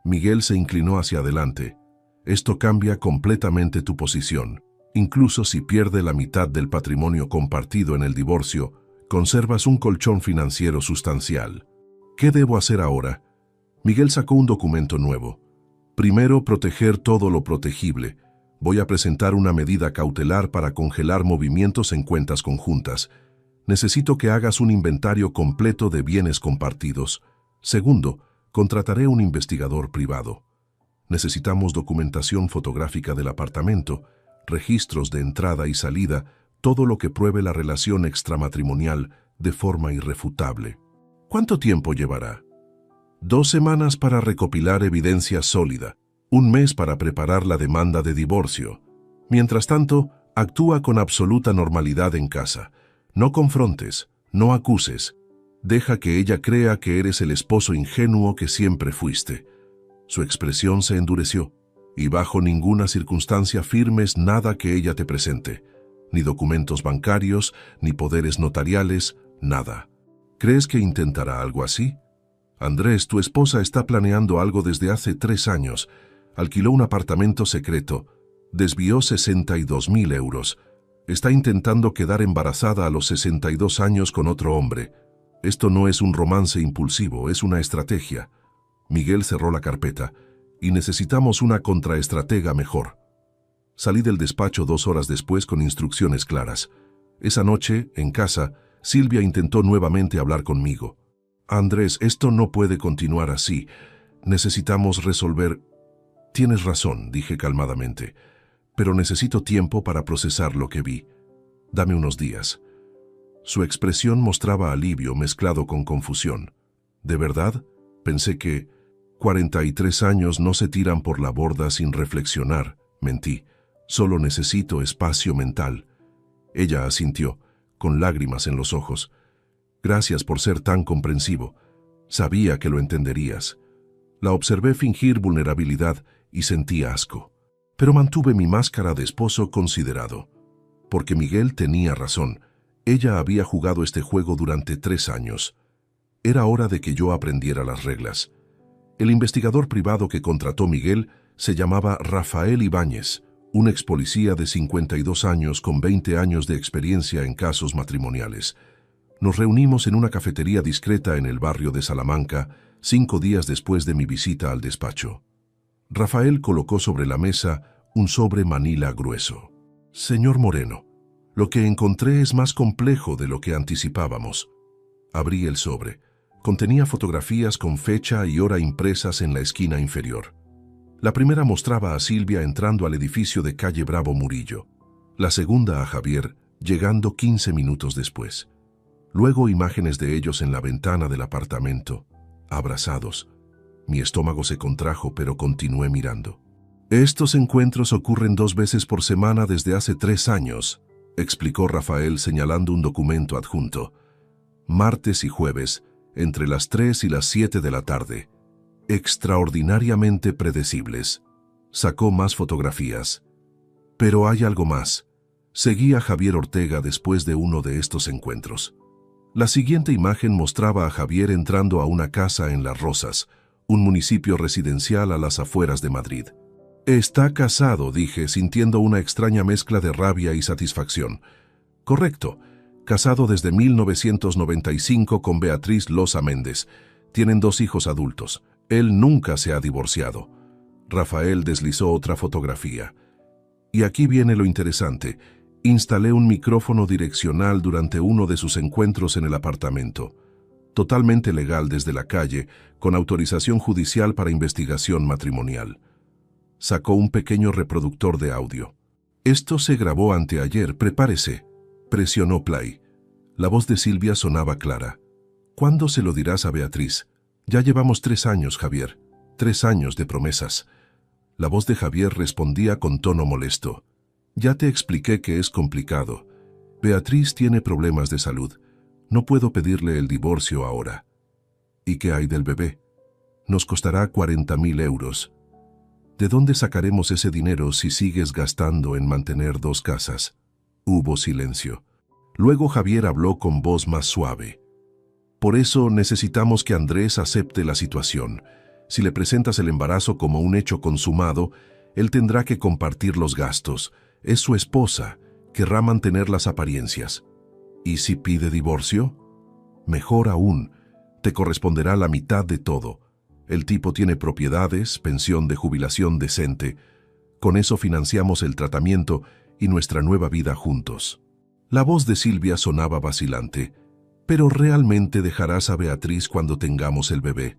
Miguel se inclinó hacia adelante. Esto cambia completamente tu posición. Incluso si pierde la mitad del patrimonio compartido en el divorcio, conservas un colchón financiero sustancial. ¿Qué debo hacer ahora? Miguel sacó un documento nuevo. Primero, proteger todo lo protegible. Voy a presentar una medida cautelar para congelar movimientos en cuentas conjuntas. Necesito que hagas un inventario completo de bienes compartidos. Segundo, contrataré un investigador privado. Necesitamos documentación fotográfica del apartamento, registros de entrada y salida, todo lo que pruebe la relación extramatrimonial de forma irrefutable. ¿Cuánto tiempo llevará? 2 semanas para recopilar evidencia sólida, 1 mes para preparar la demanda de divorcio. Mientras tanto, actúa con absoluta normalidad en casa. No confrontes, no acuses. Deja que ella crea que eres el esposo ingenuo que siempre fuiste. Su expresión se endureció, y bajo ninguna circunstancia firmes nada que ella te presente, ni documentos bancarios, ni poderes notariales, nada. ¿Crees que intentará algo así? Andrés, tu esposa está planeando algo desde hace 3 años. Alquiló un apartamento secreto. Desvió 62.000 euros. Está intentando quedar embarazada a los 62 años con otro hombre. Esto no es un romance impulsivo, es una estrategia. Miguel cerró la carpeta. Y necesitamos una contraestratega mejor. Salí del despacho 2 horas después con instrucciones claras. Esa noche, en casa, Silvia intentó nuevamente hablar conmigo. Andrés, esto no puede continuar así. Necesitamos resolver... Tienes razón, dije calmadamente, pero necesito tiempo para procesar lo que vi. Dame unos días. Su expresión mostraba alivio mezclado con confusión. ¿De verdad? Pensé que 43 años no se tiran por la borda sin reflexionar. Mentí. Solo necesito espacio mental. Ella asintió, con lágrimas en los ojos. Gracias por ser tan comprensivo. Sabía que lo entenderías. La observé fingir vulnerabilidad y sentí asco. Pero mantuve mi máscara de esposo considerado. Porque Miguel tenía razón. Ella había jugado este juego durante 3 años. Era hora de que yo aprendiera las reglas. El investigador privado que contrató Miguel se llamaba Rafael Ibáñez, un ex policía de 52 años con 20 años de experiencia en casos matrimoniales. Nos reunimos en una cafetería discreta en el barrio de Salamanca, 5 días después de mi visita al despacho. Rafael colocó sobre la mesa un sobre manila grueso. Señor Moreno, lo que encontré es más complejo de lo que anticipábamos. Abrí el sobre. Contenía fotografías con fecha y hora impresas en la esquina inferior. La primera mostraba a Silvia entrando al edificio de calle Bravo Murillo. La segunda a Javier, llegando 15 minutos después. Luego imágenes de ellos en la ventana del apartamento, abrazados. Mi estómago se contrajo, pero continué mirando. Estos encuentros ocurren 2 veces por semana desde hace 3 años, explicó Rafael señalando un documento adjunto. Martes y jueves, entre las 3 y las 7 de la tarde. Extraordinariamente predecibles. Sacó más fotografías. Pero hay algo más. Seguí a Javier Ortega después de uno de estos encuentros. La siguiente imagen mostraba a Javier entrando a una casa en Las Rozas, un municipio residencial a las afueras de Madrid. Está casado, dije, sintiendo una extraña mezcla de rabia y satisfacción. Correcto, casado desde 1995 con Beatriz Loza Méndez. Tienen 2 hijos adultos. Él nunca se ha divorciado. Rafael deslizó otra fotografía. Y aquí viene lo interesante. Instalé un micrófono direccional durante uno de sus encuentros en el apartamento. Totalmente legal desde la calle, con autorización judicial para investigación matrimonial. Sacó un pequeño reproductor de audio. Esto se grabó anteayer, prepárese. Presionó play. La voz de Silvia sonaba clara. ¿Cuándo se lo dirás a Beatriz? Ya llevamos 3 años, Javier. 3 años de promesas. La voz de Javier respondía con tono molesto. Ya te expliqué que es complicado. Beatriz tiene problemas de salud. No puedo pedirle el divorcio ahora. ¿Y qué hay del bebé? Nos costará 40.000 euros. ¿De dónde sacaremos ese dinero si sigues gastando en mantener 2 casas? Hubo silencio. Luego Javier habló con voz más suave. Por eso necesitamos que Andrés acepte la situación. Si le presentas el embarazo como un hecho consumado, él tendrá que compartir los gastos. Es su esposa, querrá mantener las apariencias. ¿Y si pide divorcio? Mejor aún, te corresponderá la mitad de todo. El tipo tiene propiedades, pensión de jubilación decente. Con eso financiamos el tratamiento y nuestra nueva vida juntos. La voz de Silvia sonaba vacilante. Pero ¿realmente dejarás a Beatriz cuando tengamos el bebé?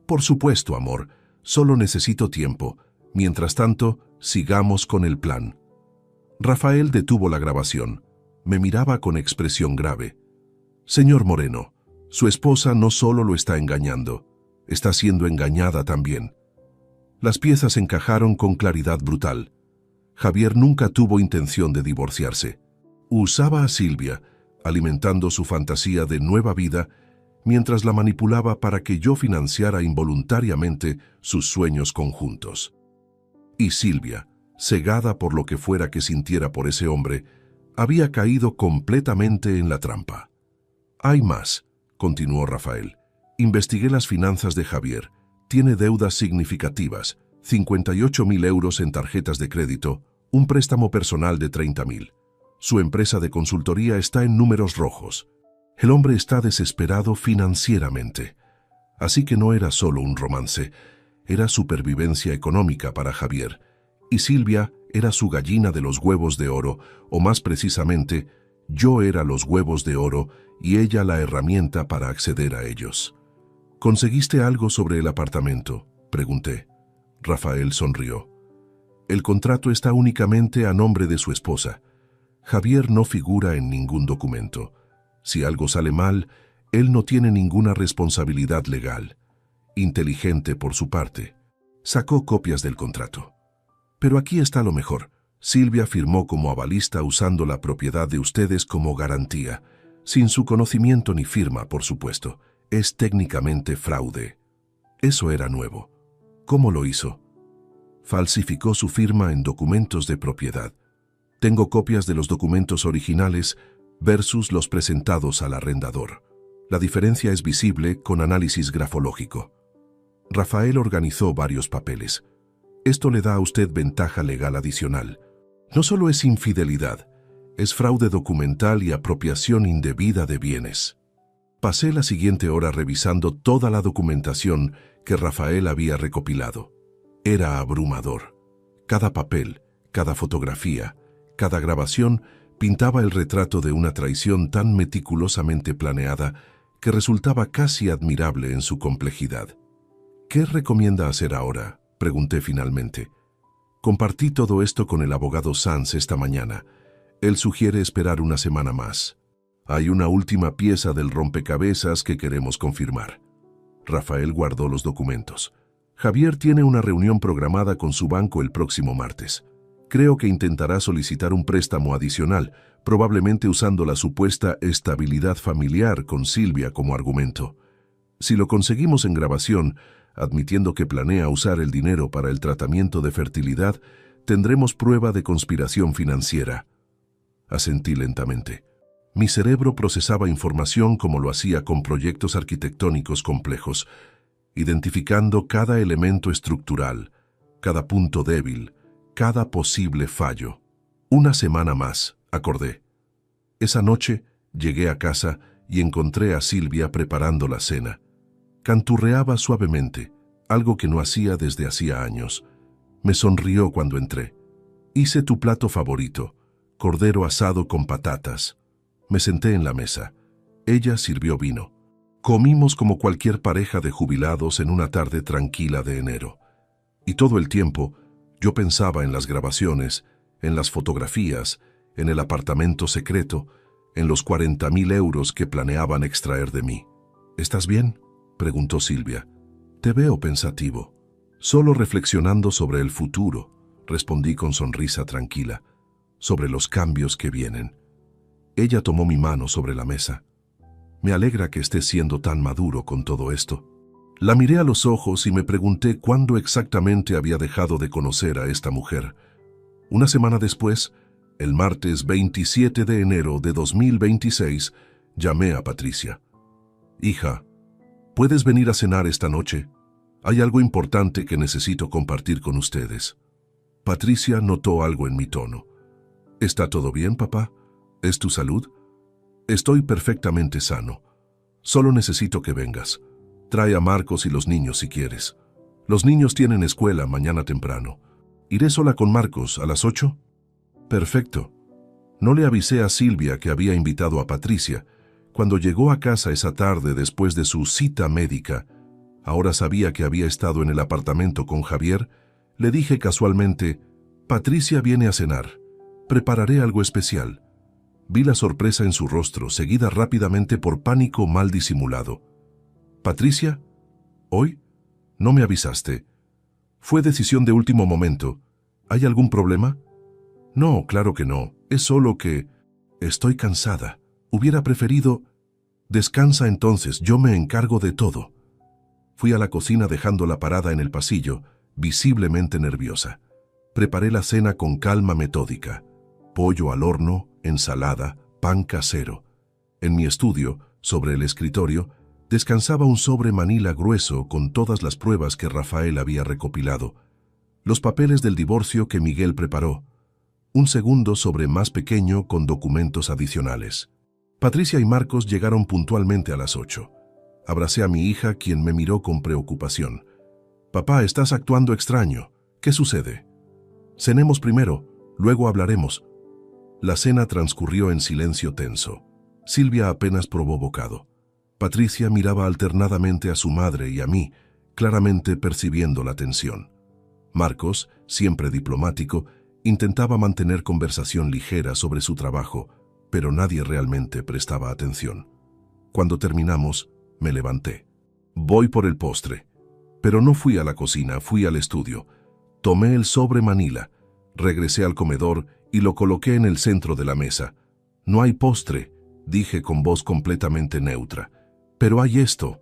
Por supuesto, amor. Solo necesito tiempo. Mientras tanto, sigamos con el plan. Rafael detuvo la grabación. Me miraba con expresión grave. Señor Moreno, su esposa no solo lo está engañando, está siendo engañada también. Las piezas encajaron con claridad brutal. Javier nunca tuvo intención de divorciarse. Usaba a Silvia, alimentando su fantasía de nueva vida, mientras la manipulaba para que yo financiara involuntariamente sus sueños conjuntos. Y Silvia, cegada por lo que fuera que sintiera por ese hombre, había caído completamente en la trampa. Hay más, continuó Rafael. Investigué las finanzas de Javier. Tiene deudas significativas, 58.000 euros en tarjetas de crédito, un préstamo personal de 30.000. Su empresa de consultoría está en números rojos. El hombre está desesperado financieramente. Así que no era solo un romance, era supervivencia económica para Javier. Y Silvia era su gallina de los huevos de oro, o más precisamente, yo era los huevos de oro y ella la herramienta para acceder a ellos. ¿Conseguiste algo sobre el apartamento?, pregunté. Rafael sonrió. El contrato está únicamente a nombre de su esposa. Javier no figura en ningún documento. Si algo sale mal, él no tiene ninguna responsabilidad legal. Inteligente por su parte. Sacó copias del contrato. Pero aquí está lo mejor. Silvia firmó como avalista usando la propiedad de ustedes como garantía, sin su conocimiento ni firma, por supuesto. Es técnicamente fraude. Eso era nuevo. ¿Cómo lo hizo? Falsificó su firma en documentos de propiedad. Tengo copias de los documentos originales versus los presentados al arrendador. La diferencia es visible con análisis grafológico. Rafael organizó varios papeles. Esto le da a usted ventaja legal adicional. No solo es infidelidad, es fraude documental y apropiación indebida de bienes. Pasé la siguiente hora revisando toda la documentación que Rafael había recopilado. Era abrumador. Cada papel, cada fotografía, cada grabación pintaba el retrato de una traición tan meticulosamente planeada que resultaba casi admirable en su complejidad. ¿Qué recomienda hacer ahora?, Pregunté finalmente. Compartí todo esto con el abogado Sanz esta mañana. Él sugiere esperar una semana más. Hay una última pieza del rompecabezas que queremos confirmar. Rafael guardó los documentos. Javier tiene una reunión programada con su banco el próximo martes. Creo que intentará solicitar un préstamo adicional, probablemente usando la supuesta estabilidad familiar con Silvia como argumento. Si lo conseguimos en grabación, admitiendo que planea usar el dinero para el tratamiento de fertilidad, tendremos prueba de conspiración financiera. Asentí lentamente. Mi cerebro procesaba información como lo hacía con proyectos arquitectónicos complejos, identificando cada elemento estructural, cada punto débil, cada posible fallo. Una semana más, acordé. Esa noche llegué a casa y encontré a Silvia preparando la cena. Canturreaba suavemente, algo que no hacía desde hacía años. Me sonrió cuando entré. Hice tu plato favorito, cordero asado con patatas. Me senté en la mesa. Ella sirvió vino. Comimos como cualquier pareja de jubilados en una tarde tranquila de enero. Y todo el tiempo yo pensaba en las grabaciones, en las fotografías, en el apartamento secreto, en los 40.000 euros que planeaban extraer de mí. ¿Estás bien?, preguntó Silvia. Te veo pensativo. Solo reflexionando sobre el futuro, respondí con sonrisa tranquila, sobre los cambios que vienen. Ella tomó mi mano sobre la mesa. Me alegra que estés siendo tan maduro con todo esto. La miré a los ojos y me pregunté cuándo exactamente había dejado de conocer a esta mujer. Una semana después, el martes 27 de enero de 2026, llamé a Patricia. Hija, ¿puedes venir a cenar esta noche? Hay algo importante que necesito compartir con ustedes. Patricia notó algo en mi tono. ¿Está todo bien, papá? ¿Es tu salud? Estoy perfectamente sano. Solo necesito que vengas. Trae a Marcos y los niños si quieres. Los niños tienen escuela mañana temprano. ¿Iré sola con Marcos a las 8? Perfecto. No le avisé a Silvia que había invitado a Patricia. Cuando llegó a casa esa tarde después de su cita médica, ahora sabía que había estado en el apartamento con Javier, le dije casualmente, Patricia viene a cenar. Prepararé algo especial. Vi la sorpresa en su rostro, seguida rápidamente por pánico mal disimulado. Patricia, ¿hoy? No me avisaste. Fue decisión de último momento. ¿Hay algún problema? No, claro que no. Es solo que... Estoy cansada. Hubiera preferido... Descansa entonces, yo me encargo de todo. Fui a la cocina dejándola parada en el pasillo, visiblemente nerviosa. Preparé la cena con calma metódica. Pollo al horno, ensalada, pan casero. En mi estudio, sobre el escritorio, descansaba un sobre manila grueso con todas las pruebas que Rafael había recopilado. Los papeles del divorcio que Miguel preparó. Un segundo sobre más pequeño con documentos adicionales. Patricia y Marcos llegaron puntualmente a las 8. Abracé a mi hija, quien me miró con preocupación. Papá, estás actuando extraño. ¿Qué sucede? Cenemos primero, luego hablaremos. La cena transcurrió en silencio tenso. Silvia apenas probó bocado. Patricia miraba alternadamente a su madre y a mí, claramente percibiendo la tensión. Marcos, siempre diplomático, intentaba mantener conversación ligera sobre su trabajo, pero nadie realmente prestaba atención. Cuando terminamos, me levanté. Voy por el postre. Pero no fui a la cocina, fui al estudio. Tomé el sobre manila, regresé al comedor y lo coloqué en el centro de la mesa. No hay postre, dije con voz completamente neutra. Pero hay esto.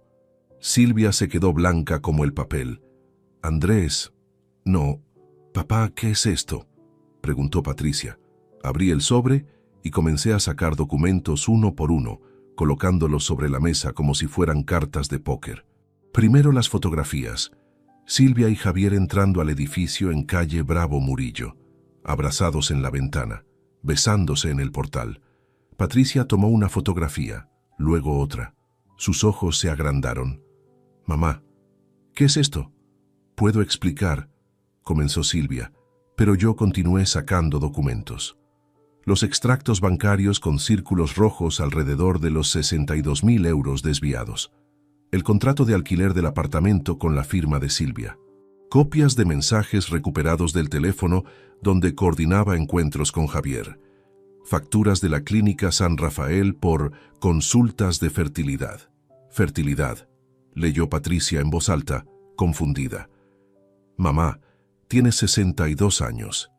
Silvia se quedó blanca como el papel. Andrés. No. Papá, ¿qué es esto?, preguntó Patricia. Abrí el sobre y comencé a sacar documentos uno por uno, colocándolos sobre la mesa como si fueran cartas de póker. Primero las fotografías. Silvia y Javier entrando al edificio en calle Bravo Murillo, abrazados en la ventana, besándose en el portal. Patricia tomó una fotografía, luego otra. Sus ojos se agrandaron. Mamá, ¿qué es esto? Puedo explicar, comenzó Silvia, pero yo continué sacando documentos. Los extractos bancarios con círculos rojos alrededor de los 62.000 euros desviados. El contrato de alquiler del apartamento con la firma de Silvia. copias de mensajes recuperados del teléfono donde coordinaba encuentros con Javier, facturas de la clínica San Rafael por consultas de fertilidad. Fertilidad, leyó Patricia en voz alta, confundida. Mamá, tienes 62 años.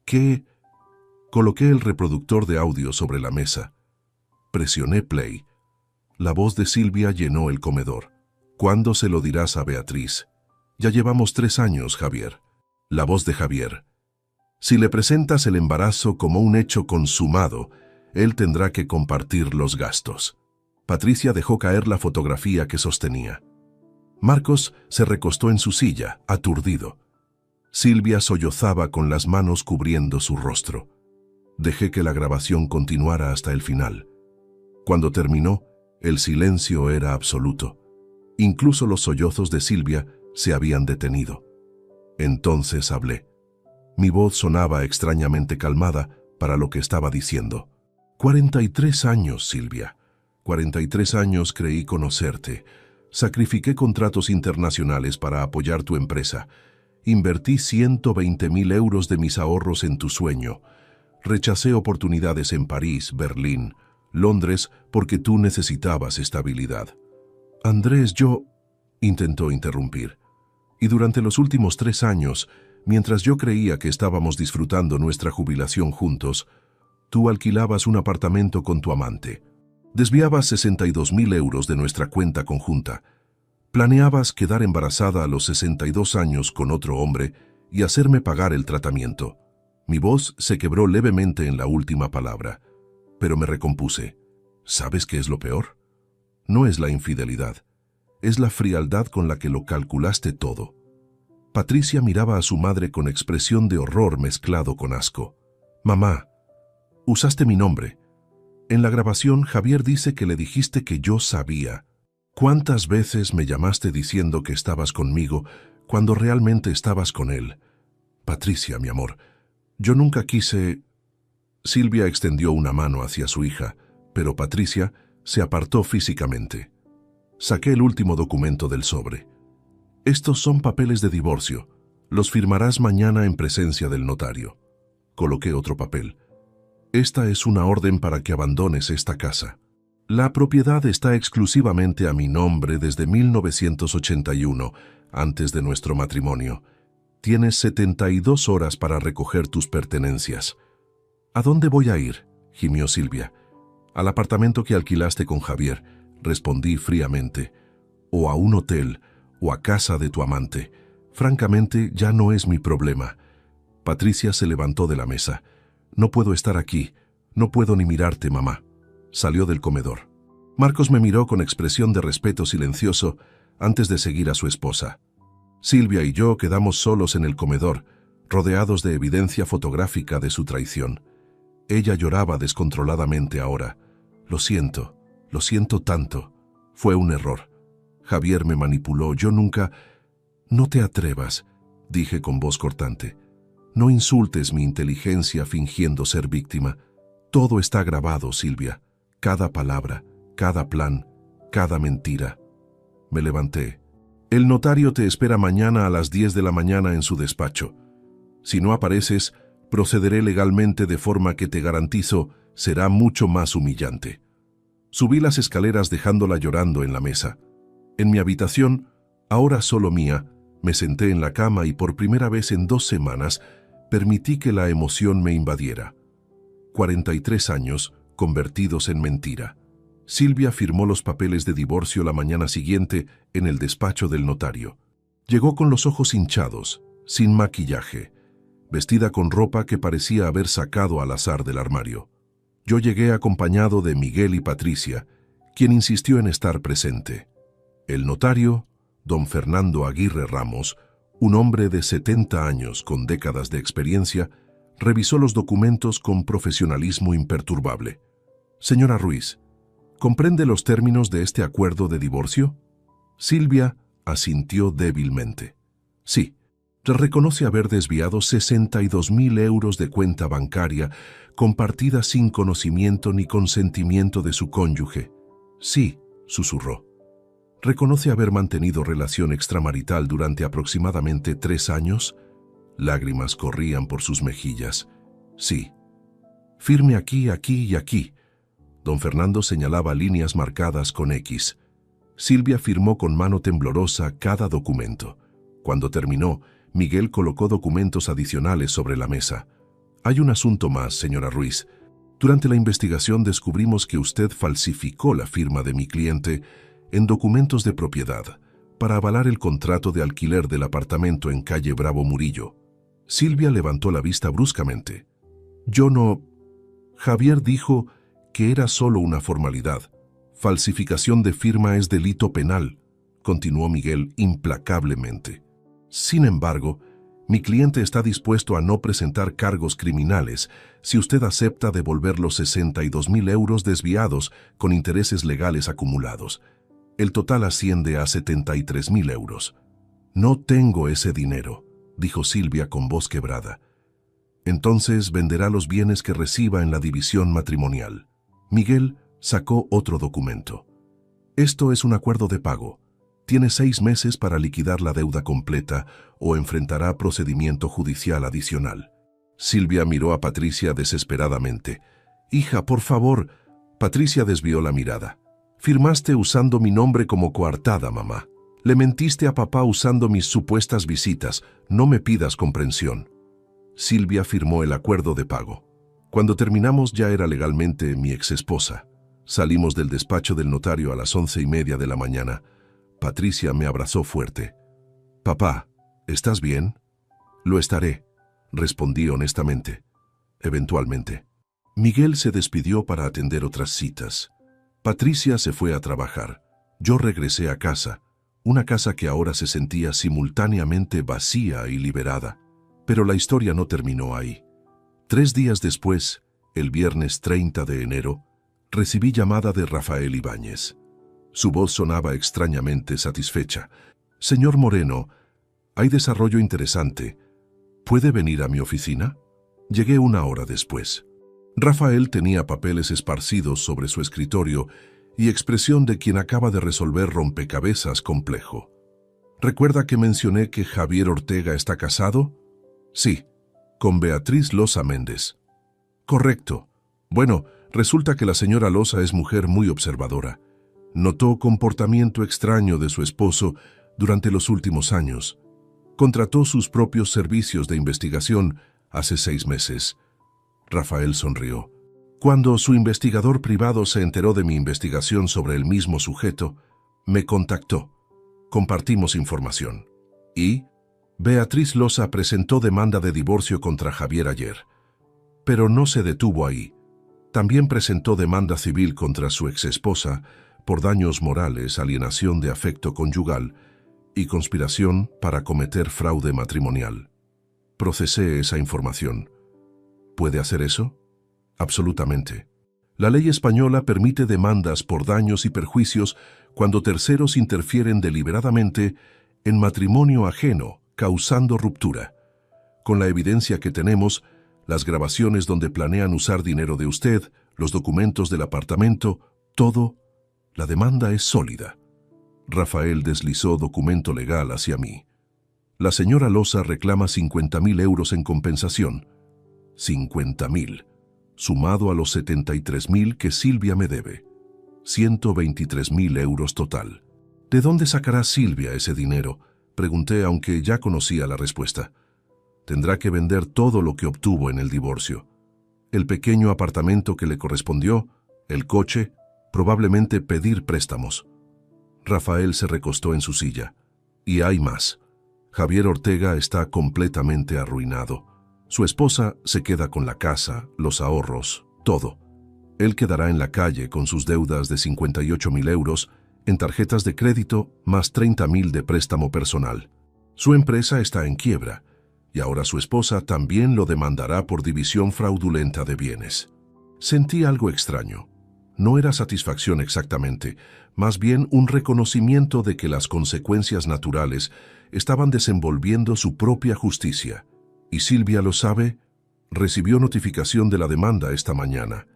¿Qué? Coloqué el reproductor de audio sobre la mesa. Presioné play. La voz de Silvia llenó el comedor. ¿Cuándo se lo dirás a Beatriz? Ya llevamos 3 años, Javier. La voz de Javier. Si le presentas el embarazo como un hecho consumado, él tendrá que compartir los gastos. Patricia dejó caer la fotografía que sostenía. Marcos se recostó en su silla, aturdido. Silvia sollozaba con las manos cubriendo su rostro. Dejé que la grabación continuara hasta el final. Cuando terminó, el silencio era absoluto. Incluso los sollozos de Silvia se habían detenido. Entonces hablé. Mi voz sonaba extrañamente calmada para lo que estaba diciendo. 43 años, Silvia. 43 años creí conocerte. Sacrifiqué contratos internacionales para apoyar tu empresa. Invertí 120.000 euros de mis ahorros en tu sueño. Rechacé oportunidades en París, Berlín, Londres, porque tú necesitabas estabilidad. Andrés, yo... intentó interrumpir. Y durante los últimos 3 años, mientras yo creía que estábamos disfrutando nuestra jubilación juntos, tú alquilabas un apartamento con tu amante. Desviabas 62.000 euros de nuestra cuenta conjunta. Planeabas quedar embarazada a los 62 años con otro hombre y hacerme pagar el tratamiento. Mi voz se quebró levemente en la última palabra, pero me recompuse. ¿Sabes qué es lo peor? No es la infidelidad, es la frialdad con la que lo calculaste todo. Patricia miraba a su madre con expresión de horror mezclado con asco. Mamá, usaste mi nombre. En la grabación, Javier dice que le dijiste que yo sabía. ¿Cuántas veces me llamaste diciendo que estabas conmigo cuando realmente estabas con él? Patricia, mi amor, yo nunca quise... Silvia extendió una mano hacia su hija, pero Patricia se apartó físicamente. Saqué el último documento del sobre. Estos son papeles de divorcio. Los firmarás mañana en presencia del notario. Coloqué otro papel. Esta es una orden para que abandones esta casa. La propiedad está exclusivamente a mi nombre desde 1981, antes de nuestro matrimonio. Tienes 72 horas para recoger tus pertenencias. ¿A dónde voy a ir?, gimió Silvia. Al apartamento que alquilaste con Javier, respondí fríamente. O a un hotel, o a casa de tu amante. Francamente, ya no es mi problema. Patricia se levantó de la mesa. No puedo estar aquí. No puedo ni mirarte, mamá. Salió del comedor. Marcos me miró con expresión de respeto silencioso antes de seguir a su esposa. Silvia y yo quedamos solos en el comedor, rodeados de evidencia fotográfica de su traición. Ella lloraba descontroladamente ahora. Lo siento tanto. Fue un error. Javier me manipuló, yo nunca... No te atrevas, dije con voz cortante. No insultes mi inteligencia fingiendo ser víctima. Todo está grabado, Silvia. Cada palabra, cada plan, cada mentira. Me levanté. El notario te espera mañana a las 10 de la mañana en su despacho. Si no apareces, procederé legalmente de forma que te garantizo será mucho más humillante. Subí las escaleras dejándola llorando en la mesa. En mi habitación, ahora solo mía, me senté en la cama y por primera vez en 2 semanas permití que la emoción me invadiera. 43 años convertidos en mentira. Silvia firmó los papeles de divorcio la mañana siguiente en el despacho del notario. Llegó con los ojos hinchados, sin maquillaje, vestida con ropa que parecía haber sacado al azar del armario. Yo llegué acompañado de Miguel y Patricia, quien insistió en estar presente. El notario, don Fernando Aguirre Ramos, un hombre de 70 años con décadas de experiencia, revisó los documentos con profesionalismo imperturbable. Señora Ruiz, ¿comprende los términos de este acuerdo de divorcio? Silvia asintió débilmente. Sí, reconoce haber desviado 62.000 euros de cuenta bancaria compartida sin conocimiento ni consentimiento de su cónyuge. Sí, susurró. ¿Reconoce haber mantenido relación extramarital durante aproximadamente 3 años? Lágrimas corrían por sus mejillas. Sí. Firme aquí, aquí y aquí. Don Fernando señalaba líneas marcadas con X. Silvia firmó con mano temblorosa cada documento. Cuando terminó, Miguel colocó documentos adicionales sobre la mesa. Hay un asunto más, señora Ruiz. Durante la investigación descubrimos que usted falsificó la firma de mi cliente en documentos de propiedad para avalar el contrato de alquiler del apartamento en calle Bravo Murillo. Silvia levantó la vista bruscamente. Yo no... Javier dijo que era solo una formalidad. Falsificación de firma es delito penal, continuó Miguel implacablemente. Sin embargo, mi cliente está dispuesto a no presentar cargos criminales si usted acepta devolver los 62.000 euros desviados con intereses legales acumulados. El total asciende a 73.000 euros. No tengo ese dinero, dijo Silvia con voz quebrada. Entonces venderá los bienes que reciba en la división matrimonial. Miguel sacó otro documento. Esto es un acuerdo de pago. Tiene 6 meses para liquidar la deuda completa o enfrentará procedimiento judicial adicional. Silvia miró a Patricia desesperadamente. Hija, por favor. Patricia desvió la mirada. Firmaste usando mi nombre como coartada, mamá. Le mentiste a papá usando mis supuestas visitas. No me pidas comprensión. Silvia firmó el acuerdo de pago. Cuando terminamos ya era legalmente mi exesposa. Salimos del despacho del notario a las 11:30 de la mañana. Patricia me abrazó fuerte. Papá, ¿estás bien? Lo estaré, respondí honestamente. Eventualmente. Miguel se despidió para atender otras citas. Patricia se fue a trabajar. Yo regresé a casa, una casa que ahora se sentía simultáneamente vacía y liberada. Pero la historia no terminó ahí. 3 días después, el viernes 30 de enero, recibí llamada de Rafael Ibáñez. Su voz sonaba extrañamente satisfecha. Señor Moreno, hay desarrollo interesante. ¿Puede venir a mi oficina? Llegué 1 hora después. Rafael tenía papeles esparcidos sobre su escritorio y expresión de quien acaba de resolver rompecabezas complejo. ¿Recuerda que mencioné que Javier Ortega está casado? Sí, con Beatriz Loza Méndez. Correcto. Bueno, resulta que la señora Loza es mujer muy observadora. Notó comportamiento extraño de su esposo durante los últimos años. Contrató sus propios servicios de investigación hace 6 meses. Rafael sonrió. Cuando su investigador privado se enteró de mi investigación sobre el mismo sujeto, me contactó. Compartimos información. Y Beatriz Loza presentó demanda de divorcio contra Javier ayer. Pero no se detuvo ahí. También presentó demanda civil contra su exesposa por daños morales, alienación de afecto conyugal y conspiración para cometer fraude matrimonial. Procesé esa información. ¿Puede hacer eso? Absolutamente. La ley española permite demandas por daños y perjuicios cuando terceros interfieren deliberadamente en matrimonio ajeno, causando ruptura. Con la evidencia que tenemos, las grabaciones donde planean usar dinero de usted, los documentos del apartamento, todo, la demanda es sólida. Rafael deslizó documento legal hacia mí. La señora Loza reclama 50.000 euros en compensación. 50.000, sumado a los 73.000 que Silvia me debe. 123.000 euros total. ¿De dónde sacará Silvia ese dinero?, pregunté, aunque ya conocía la respuesta. Tendrá que vender todo lo que obtuvo en el divorcio. El pequeño apartamento que le correspondió, el coche, probablemente pedir préstamos. Rafael se recostó en su silla. Y hay más. Javier Ortega está completamente arruinado. Su esposa se queda con la casa, los ahorros, todo. Él quedará en la calle con sus deudas de 58.000 euros en tarjetas de crédito más 30.000 de préstamo personal. Su empresa está en quiebra y ahora su esposa también lo demandará por división fraudulenta de bienes. Sentí algo extraño. No era satisfacción exactamente, más bien un reconocimiento de que las consecuencias naturales estaban desenvolviendo su propia justicia. ¿Y Silvia lo sabe? Recibió notificación de la demanda esta mañana.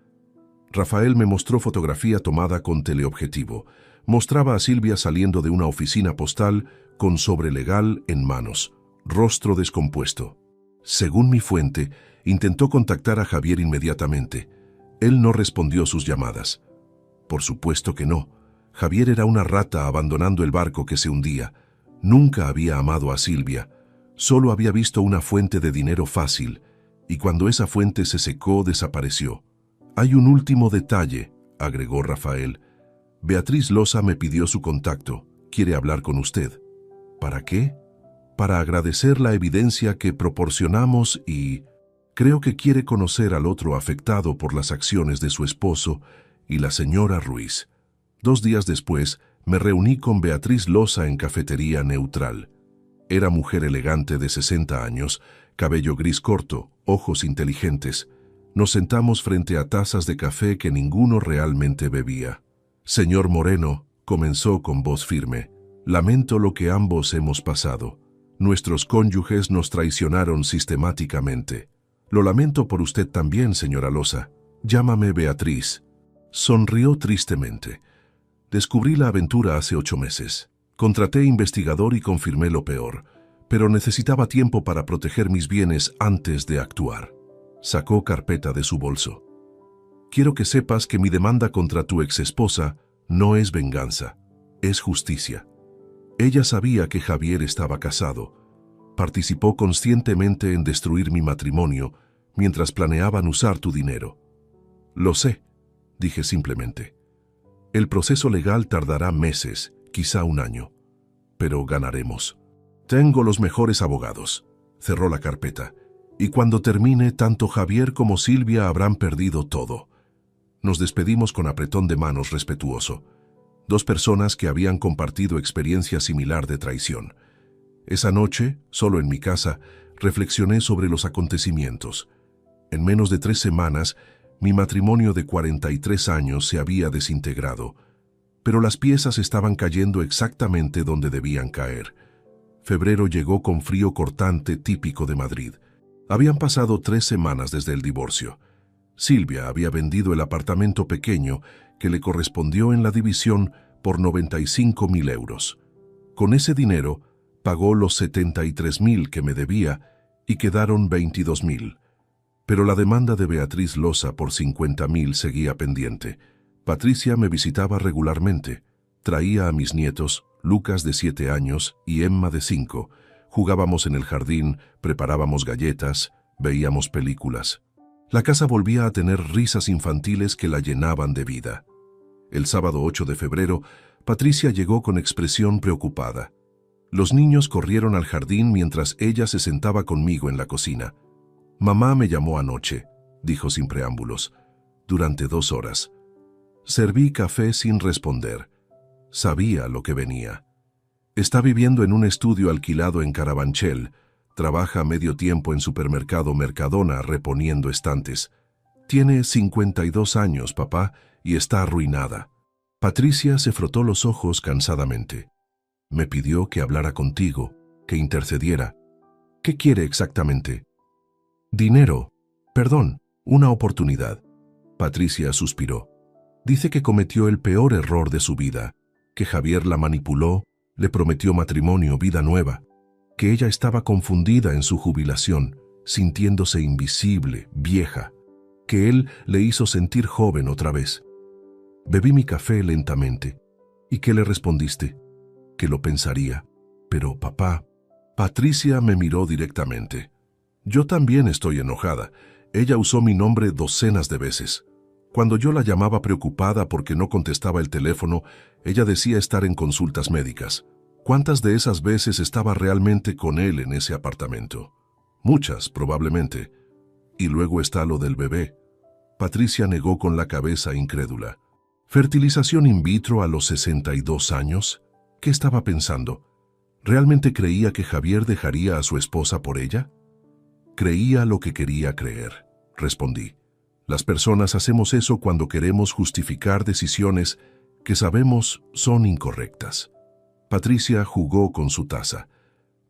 Rafael me mostró fotografía tomada con teleobjetivo. Mostraba a Silvia saliendo de una oficina postal con sobre legal en manos, rostro descompuesto. Según mi fuente, intentó contactar a Javier inmediatamente. Él no respondió sus llamadas. Por supuesto que no. Javier era una rata abandonando el barco que se hundía. Nunca había amado a Silvia. Solo había visto una fuente de dinero fácil, y cuando esa fuente se secó, desapareció. Hay un último detalle, agregó Rafael. Beatriz Loza me pidió su contacto. Quiere hablar con usted. ¿Para qué? Para agradecer la evidencia que proporcionamos y creo que quiere conocer al otro afectado por las acciones de su esposo y la señora Ruiz. 2 días después, me reuní con Beatriz Loza en Cafetería Neutral. Era mujer elegante de 60 años, cabello gris corto, ojos inteligentes. Nos sentamos frente a tazas de café que ninguno realmente bebía. Señor Moreno, comenzó con voz firme, lamento lo que ambos hemos pasado. Nuestros cónyuges nos traicionaron sistemáticamente. Lo lamento por usted también, señora Loza. Llámame Beatriz. Sonrió tristemente. Descubrí la aventura hace 8 meses. Contraté investigador y confirmé lo peor, pero necesitaba tiempo para proteger mis bienes antes de actuar. Sacó carpeta de su bolso. Quiero que sepas que mi demanda contra tu exesposa no es venganza, es justicia. Ella sabía que Javier estaba casado. Participó conscientemente en destruir mi matrimonio mientras planeaban usar tu dinero. Lo sé, dije simplemente. El proceso legal tardará meses, quizá 1 año, pero ganaremos. Tengo los mejores abogados. Cerró la carpeta. Y cuando termine, tanto Javier como Silvia habrán perdido todo. Nos despedimos con apretón de manos respetuoso. 2 personas que habían compartido experiencia similar de traición. Esa noche, solo en mi casa, reflexioné sobre los acontecimientos. En menos de 3 semanas, mi matrimonio de 43 años se había desintegrado, pero las piezas estaban cayendo exactamente donde debían caer. Febrero llegó con frío cortante típico de Madrid. Habían pasado 3 semanas desde el divorcio. Silvia había vendido el apartamento pequeño que le correspondió en la división por 95.000 euros. Con ese dinero, pagó los 73.000 que me debía y quedaron 22.000. Pero la demanda de Beatriz Loza por 50.000 seguía pendiente. Patricia me visitaba regularmente. Traía a mis nietos, Lucas de 7 años y Emma de 5. Jugábamos en el jardín, preparábamos galletas, veíamos películas. La casa volvía a tener risas infantiles que la llenaban de vida. El sábado 8 de febrero, Patricia llegó con expresión preocupada. Los niños corrieron al jardín mientras ella se sentaba conmigo en la cocina. «Mamá me llamó anoche», dijo sin preámbulos, durante 2 horas. Serví café sin responder. Sabía lo que venía. Está viviendo en un estudio alquilado en Carabanchel. Trabaja medio tiempo en supermercado Mercadona reponiendo estantes. Tiene 52 años, papá, y está arruinada. Patricia se frotó los ojos cansadamente. Me pidió que hablara contigo, que intercediera. ¿Qué quiere exactamente? Dinero. Perdón, una oportunidad. Patricia suspiró. Dice que cometió el peor error de su vida, que Javier la manipuló, le prometió matrimonio, vida nueva, que ella estaba confundida en su jubilación, sintiéndose invisible, vieja, que él le hizo sentir joven otra vez. Bebí mi café lentamente. ¿Y qué le respondiste? Que lo pensaría. Pero, papá, Patricia me miró directamente. Yo también estoy enojada. Ella usó mi nombre docenas de veces. Cuando yo la llamaba preocupada porque no contestaba el teléfono, ella decía estar en consultas médicas. ¿Cuántas de esas veces estaba realmente con él en ese apartamento? Muchas, probablemente. Y luego está lo del bebé. Patricia negó con la cabeza incrédula. ¿Fertilización in vitro a los 62 años? ¿Qué estaba pensando? ¿Realmente creía que Javier dejaría a su esposa por ella? Creía lo que quería creer, respondí. Las personas hacemos eso cuando queremos justificar decisiones que sabemos son incorrectas. Patricia jugó con su taza.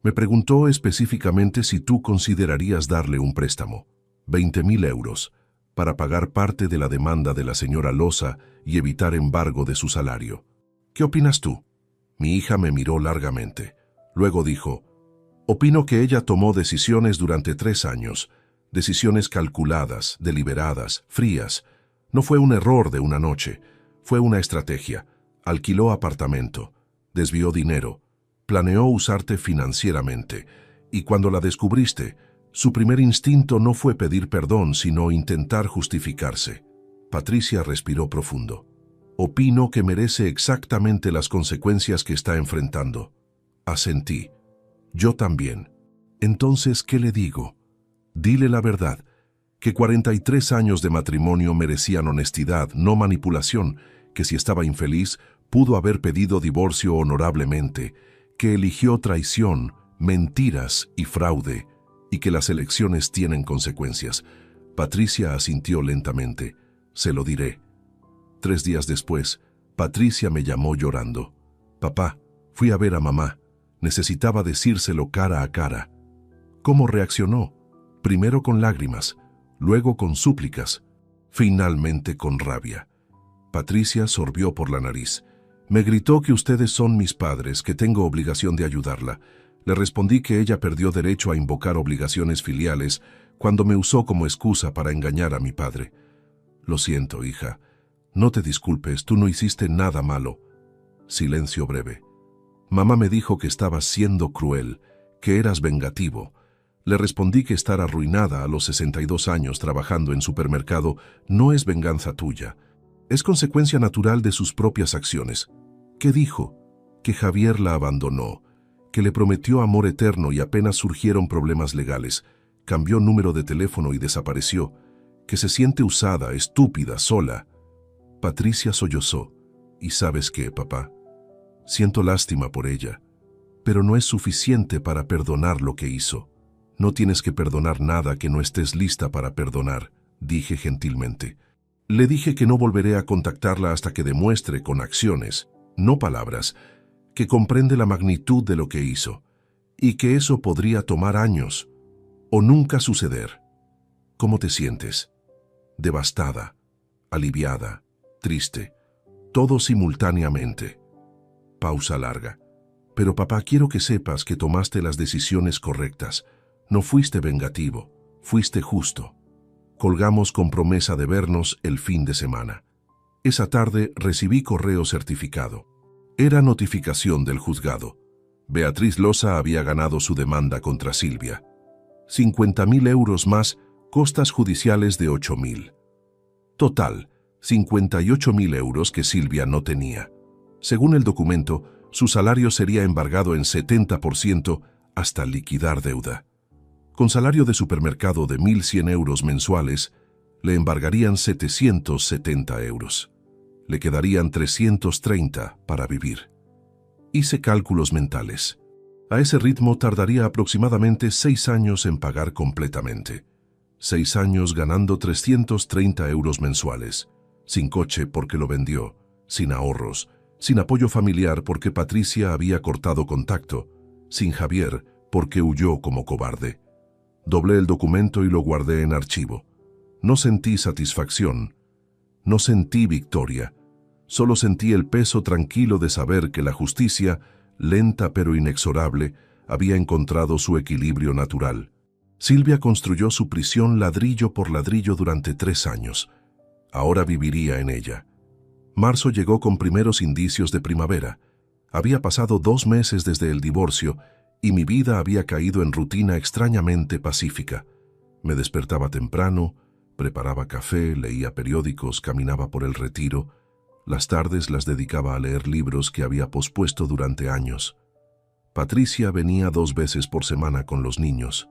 Me preguntó específicamente si tú considerarías darle un préstamo, 20.000 euros, para pagar parte de la demanda de la señora Loza y evitar embargo de su salario. ¿Qué opinas tú? Mi hija me miró largamente. Luego dijo, opino que ella tomó decisiones durante 3 años, decisiones calculadas, deliberadas, frías. No fue un error de una noche, fue una estrategia. Alquiló apartamento, desvió dinero, planeó usarte financieramente, y cuando la descubriste, su primer instinto no fue pedir perdón, sino intentar justificarse. Patricia respiró profundo. Opino que merece exactamente las consecuencias que está enfrentando. Asentí. Yo también. Entonces, ¿qué le digo? Dile la verdad, que 43 años de matrimonio merecían honestidad, no manipulación, que si estaba infeliz, pudo haber pedido divorcio honorablemente, que eligió traición, mentiras y fraude, y que las elecciones tienen consecuencias. Patricia asintió lentamente. Se lo diré. 3 días después, Patricia me llamó llorando. Papá, fui a ver a mamá. Necesitaba decírselo cara a cara. ¿Cómo reaccionó? Primero con lágrimas, luego con súplicas, finalmente con rabia. Patricia sorbió por la nariz. Me gritó que ustedes son mis padres, que tengo obligación de ayudarla. Le respondí que ella perdió derecho a invocar obligaciones filiales cuando me usó como excusa para engañar a mi padre. Lo siento, hija. No te disculpes, tú no hiciste nada malo. Silencio breve. Mamá me dijo que estabas siendo cruel, que eras vengativo. Le respondí que estar arruinada a los 62 años trabajando en supermercado no es venganza tuya. Es consecuencia natural de sus propias acciones. ¿Qué dijo? Que Javier la abandonó, que le prometió amor eterno y apenas surgieron problemas legales, cambió número de teléfono y desapareció, que se siente usada, estúpida, sola. Patricia sollozó. ¿Y sabes qué, papá? Siento lástima por ella, pero no es suficiente para perdonar lo que hizo. No tienes que perdonar nada que no estés lista para perdonar, dije gentilmente. Le dije que no volveré a contactarla hasta que demuestre con acciones, no palabras, que comprende la magnitud de lo que hizo, y que eso podría tomar años, o nunca suceder. ¿Cómo te sientes? Devastada, aliviada, triste, todo simultáneamente. Pausa larga. Pero papá, quiero que sepas que tomaste las decisiones correctas. No fuiste vengativo, fuiste justo. Colgamos con promesa de vernos el fin de semana. Esa tarde recibí correo certificado. Era notificación del juzgado. Beatriz Loza había ganado su demanda contra Silvia. 50.000 euros más costas judiciales de 8.000. Total, 58.000 euros que Silvia no tenía. Según el documento, su salario sería embargado en 70% hasta liquidar deuda. Con salario de supermercado de 1.100 euros mensuales, le embargarían 770 euros. Le quedarían 330 para vivir. Hice cálculos mentales. A ese ritmo tardaría aproximadamente 6 años en pagar completamente. 6 años ganando 330 euros mensuales. Sin coche porque lo vendió, sin ahorros, sin apoyo familiar porque Patricia había cortado contacto, sin Javier porque huyó como cobarde. Doblé el documento y lo guardé en archivo. No sentí satisfacción, no sentí victoria, solo sentí el peso tranquilo de saber que la justicia, lenta pero inexorable, había encontrado su equilibrio natural. Silvia construyó su prisión ladrillo por ladrillo durante 3 años. Ahora viviría en ella. Marzo llegó con primeros indicios de primavera. Había pasado 2 meses desde el divorcio y mi vida había caído en rutina extrañamente pacífica. Me despertaba temprano, preparaba café, leía periódicos, caminaba por el Retiro. Las tardes las dedicaba a leer libros que había pospuesto durante años. Patricia venía 2 veces por semana con los niños.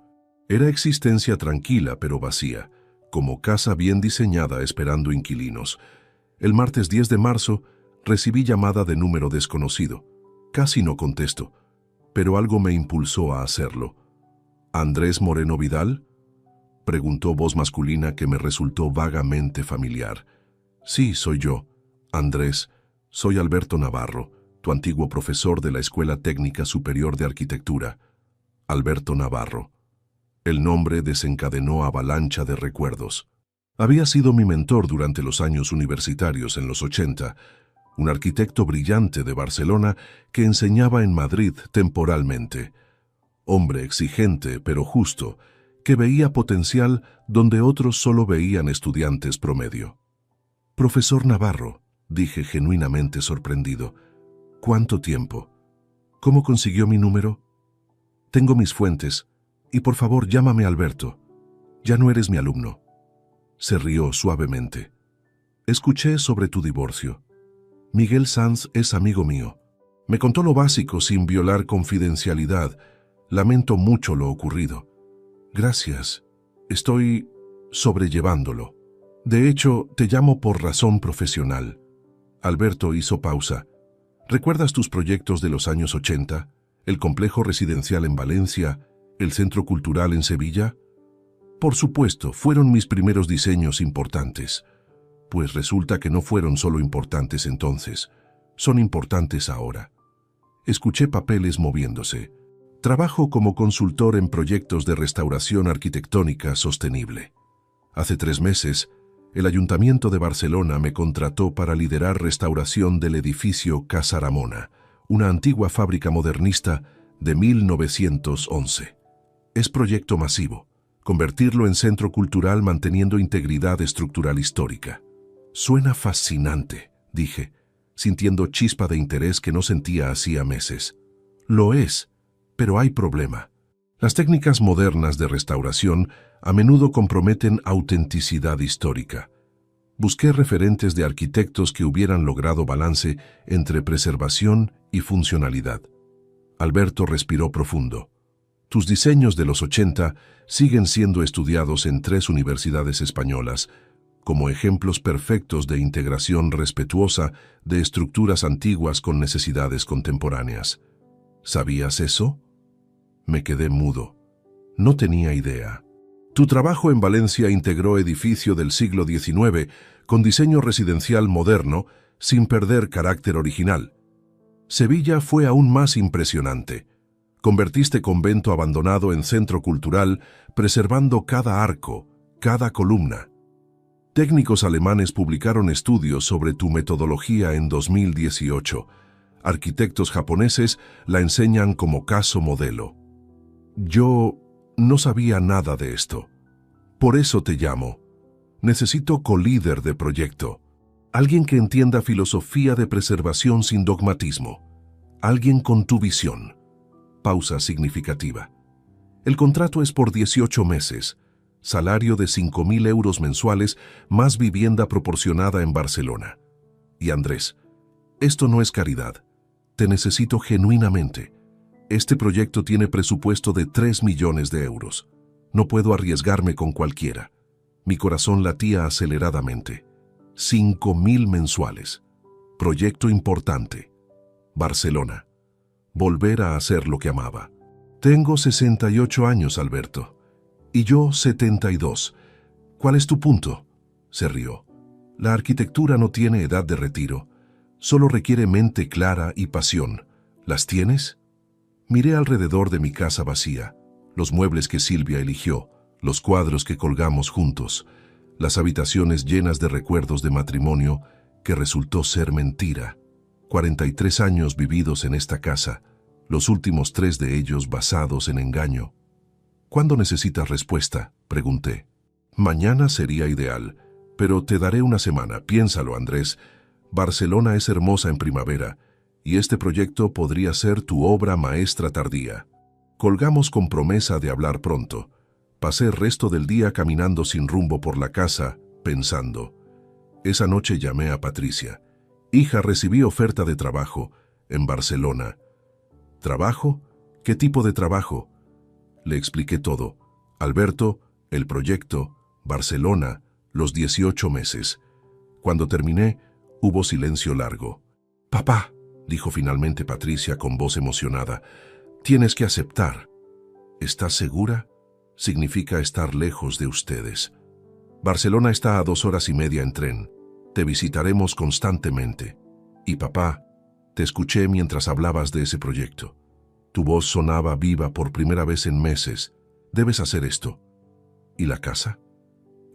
Era existencia tranquila pero vacía, como casa bien diseñada esperando inquilinos. El martes 10 de marzo recibí llamada de número desconocido. Casi no contesto, pero algo me impulsó a hacerlo. ¿Andrés Moreno Vidal?, preguntó voz masculina que me resultó vagamente familiar. Sí, soy yo. Andrés, soy Alberto Navarro, tu antiguo profesor de la Escuela Técnica Superior de Arquitectura. Alberto Navarro. El nombre desencadenó avalancha de recuerdos. Había sido mi mentor durante los años universitarios en los 80, un arquitecto brillante de Barcelona que enseñaba en Madrid temporalmente. Hombre exigente pero justo, que veía potencial donde otros solo veían estudiantes promedio. «Profesor Navarro», dije genuinamente sorprendido, «¿cuánto tiempo? ¿Cómo consiguió mi número?» «Tengo mis fuentes, y por favor llámame Alberto. Ya no eres mi alumno». Se rió suavemente. «Escuché sobre tu divorcio. Miguel Sanz es amigo mío. Me contó lo básico sin violar confidencialidad. Lamento mucho lo ocurrido. Gracias. Estoy sobrellevándolo. De hecho, te llamo por razón profesional». Alberto hizo pausa. «¿Recuerdas tus proyectos de los años 80? ¿El complejo residencial en Valencia? ¿El centro cultural en Sevilla?» «Por supuesto, fueron mis primeros diseños importantes». «Pues resulta que no fueron solo importantes entonces, son importantes ahora». Escuché papeles moviéndose. «Trabajo como consultor en proyectos de restauración arquitectónica sostenible. Hace 3 meses, el Ayuntamiento de Barcelona me contrató para liderar restauración del edificio Casa Ramona, una antigua fábrica modernista de 1911. Es proyecto masivo, convertirlo en centro cultural manteniendo integridad estructural histórica». «Suena fascinante», dije, sintiendo chispa de interés que no sentía hacía meses. «Lo es, pero hay problema. Las técnicas modernas de restauración a menudo comprometen autenticidad histórica. Busqué referentes de arquitectos que hubieran logrado balance entre preservación y funcionalidad». Alberto respiró profundo. «Tus diseños de los 80 siguen siendo estudiados en 3 universidades españolas, como ejemplos perfectos de integración respetuosa de estructuras antiguas con necesidades contemporáneas. ¿Sabías eso?». Me quedé mudo. No tenía idea. «Tu trabajo en Valencia integró edificio del siglo XIX con diseño residencial moderno sin perder carácter original. Sevilla fue aún más impresionante. Convertiste convento abandonado en centro cultural, preservando cada arco, cada columna. Técnicos alemanes publicaron estudios sobre tu metodología en 2018. Arquitectos japoneses la enseñan como caso modelo. Yo no sabía nada de esto. Por eso te llamo. Necesito colíder de proyecto. Alguien que entienda filosofía de preservación sin dogmatismo. Alguien con tu visión». Pausa significativa. «El contrato es por 18 meses. Salario de 5.000 euros mensuales más vivienda proporcionada en Barcelona. Y Andrés, esto no es caridad. Te necesito genuinamente. Este proyecto tiene presupuesto de 3 millones de euros. No puedo arriesgarme con cualquiera». Mi corazón latía aceleradamente. 5.000 mensuales. Proyecto importante. Barcelona. Volver a hacer lo que amaba. «Tengo 68 años, Alberto. Y yo 72. ¿Cuál es tu punto?». Se rió. «La arquitectura no tiene edad de retiro. Solo requiere mente clara y pasión. ¿Las tienes?». Miré alrededor de mi casa vacía, los muebles que Silvia eligió, los cuadros que colgamos juntos, las habitaciones llenas de recuerdos de matrimonio que resultó ser mentira. 43 años vividos en esta casa, los últimos 3 de ellos basados en engaño. «¿Cuándo necesitas respuesta?», pregunté. «Mañana sería ideal, pero te daré una semana. Piénsalo, Andrés. Barcelona es hermosa en primavera, y este proyecto podría ser tu obra maestra tardía». Colgamos con promesa de hablar pronto. Pasé el resto del día caminando sin rumbo por la casa, pensando. Esa noche llamé a Patricia. «Hija, recibí oferta de trabajo en Barcelona». «¿Trabajo? ¿Qué tipo de trabajo?». Le expliqué todo. Alberto, el proyecto, Barcelona, los 18 meses. Cuando terminé, hubo silencio largo. «Papá», dijo finalmente Patricia con voz emocionada, «tienes que aceptar». «¿Estás segura?». «Significa estar lejos de ustedes. Barcelona está a 2 horas y media en tren. Te visitaremos constantemente. Y papá, te escuché mientras hablabas de ese proyecto. Tu voz sonaba viva por primera vez en meses. Debes hacer esto». «¿Y la casa?».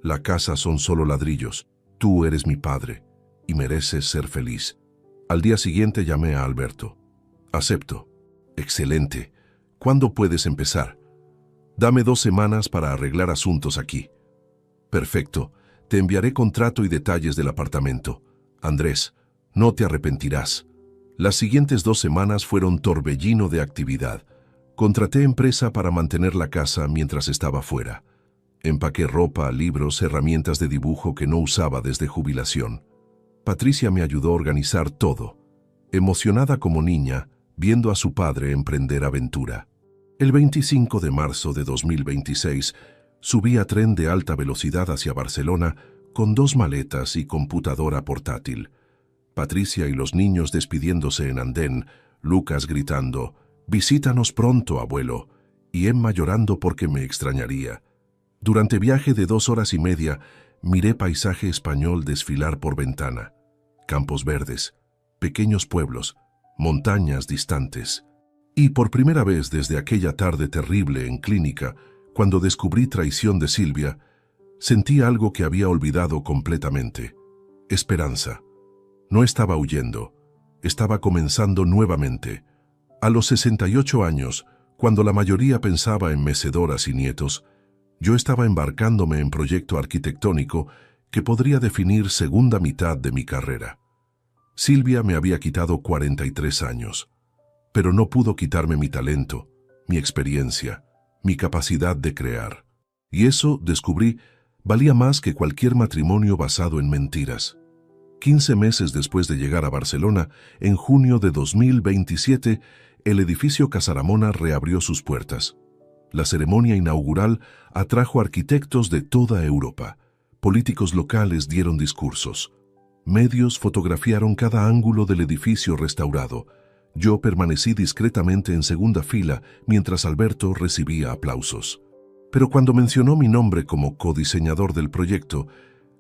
«La casa son solo ladrillos. Tú eres mi padre y mereces ser feliz». Al día siguiente llamé a Alberto. Acepto. Excelente. ¿Cuándo puedes empezar? Dame 2 semanas para arreglar asuntos aquí. Perfecto. Te enviaré contrato y detalles del apartamento. Andrés, no te arrepentirás. Las siguientes 2 semanas fueron torbellino de actividad. Contraté empresa para mantener la casa mientras estaba fuera. Empaqué ropa, libros, herramientas de dibujo que no usaba desde jubilación. Patricia me ayudó a organizar todo, emocionada como niña, viendo a su padre emprender aventura. El 25 de marzo de 2026, subí a tren de alta velocidad hacia Barcelona con 2 maletas y computadora portátil. Patricia y los niños despidiéndose en andén, Lucas gritando, «Visítanos pronto, abuelo», y Emma llorando porque me extrañaría. Durante viaje de 2 horas y media, miré paisaje español desfilar por ventana. Campos verdes, pequeños pueblos, montañas distantes. Y por primera vez desde aquella tarde terrible en clínica, cuando descubrí traición de Silvia, sentí algo que había olvidado completamente. Esperanza. No estaba huyendo, estaba comenzando nuevamente. A los 68 años, cuando la mayoría pensaba en mecedoras y nietos, yo estaba embarcándome en proyecto arquitectónico que podría definir segunda mitad de mi carrera. Silvia me había quitado 43 años, pero no pudo quitarme mi talento, mi experiencia, mi capacidad de crear. Y eso, descubrí, valía más que cualquier matrimonio basado en mentiras. 15 meses después de llegar a Barcelona, en junio de 2027, el edificio Casa Ramona reabrió sus puertas. La ceremonia inaugural atrajo arquitectos de toda Europa. Políticos locales dieron discursos. Medios fotografiaron cada ángulo del edificio restaurado. Yo permanecí discretamente en segunda fila mientras Alberto recibía aplausos. Pero cuando mencionó mi nombre como codiseñador del proyecto,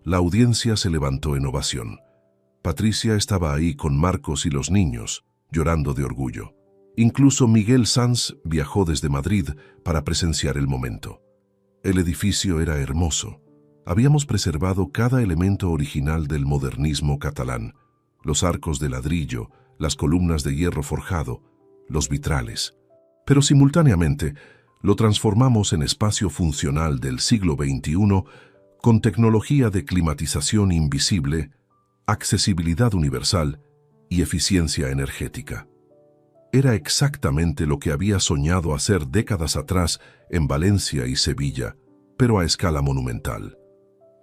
la audiencia se levantó en ovación. Patricia estaba ahí con Marcos y los niños, llorando de orgullo. Incluso Miguel Sanz viajó desde Madrid para presenciar el momento. El edificio era hermoso. Habíamos preservado cada elemento original del modernismo catalán: los arcos de ladrillo, las columnas de hierro forjado, los vitrales. Pero simultáneamente lo transformamos en espacio funcional del siglo XXI con tecnología de climatización invisible, accesibilidad universal y eficiencia energética. Era exactamente lo que había soñado hacer décadas atrás en Valencia y Sevilla, pero a escala monumental.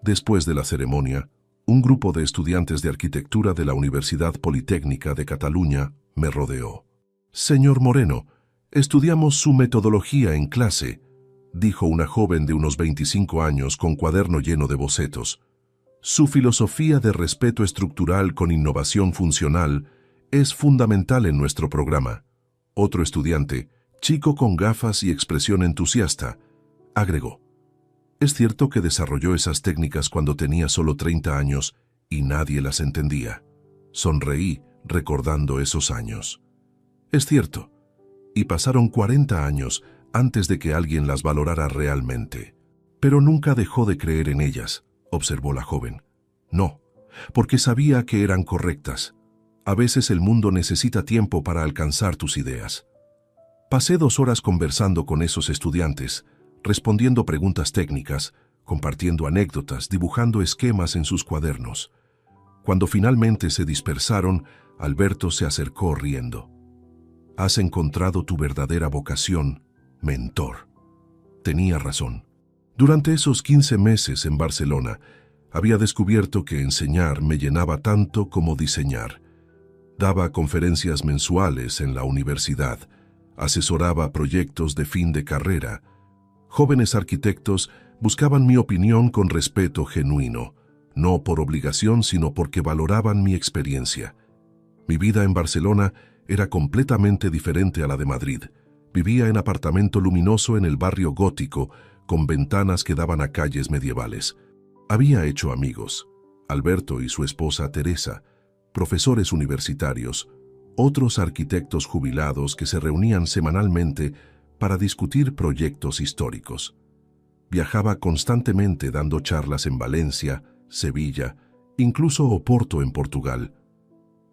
Después de la ceremonia, un grupo de estudiantes de arquitectura de la Universidad Politécnica de Cataluña me rodeó. «Señor Moreno, estudiamos su metodología en clase», dijo una joven de unos 25 años con cuaderno lleno de bocetos. «Su filosofía de respeto estructural con innovación funcional es fundamental en nuestro programa». Otro estudiante, chico con gafas y expresión entusiasta, agregó: «Es cierto que desarrolló esas técnicas cuando tenía solo 30 años y nadie las entendía». Sonreí recordando esos años. «Es cierto, y pasaron 40 años antes de que alguien las valorara realmente. Pero nunca dejó de creer en ellas», observó la joven. «No, porque sabía que eran correctas. A veces el mundo necesita tiempo para alcanzar tus ideas». Pasé 2 horas conversando con esos estudiantes, respondiendo preguntas técnicas, compartiendo anécdotas, dibujando esquemas en sus cuadernos. Cuando finalmente se dispersaron, Alberto se acercó riendo. «Has encontrado tu verdadera vocación, mentor». Tenía razón. Durante esos 15 meses en Barcelona, había descubierto que enseñar me llenaba tanto como diseñar. Daba conferencias mensuales en la universidad, asesoraba proyectos de fin de carrera. Jóvenes arquitectos buscaban mi opinión con respeto genuino, no por obligación, sino porque valoraban mi experiencia. Mi vida en Barcelona era completamente diferente a la de Madrid. Vivía en apartamento luminoso en el barrio gótico, con ventanas que daban a calles medievales. Había hecho amigos: Alberto y su esposa Teresa, profesores universitarios, otros arquitectos jubilados que se reunían semanalmente para discutir proyectos históricos. Viajaba constantemente dando charlas en Valencia, Sevilla, incluso Oporto en Portugal.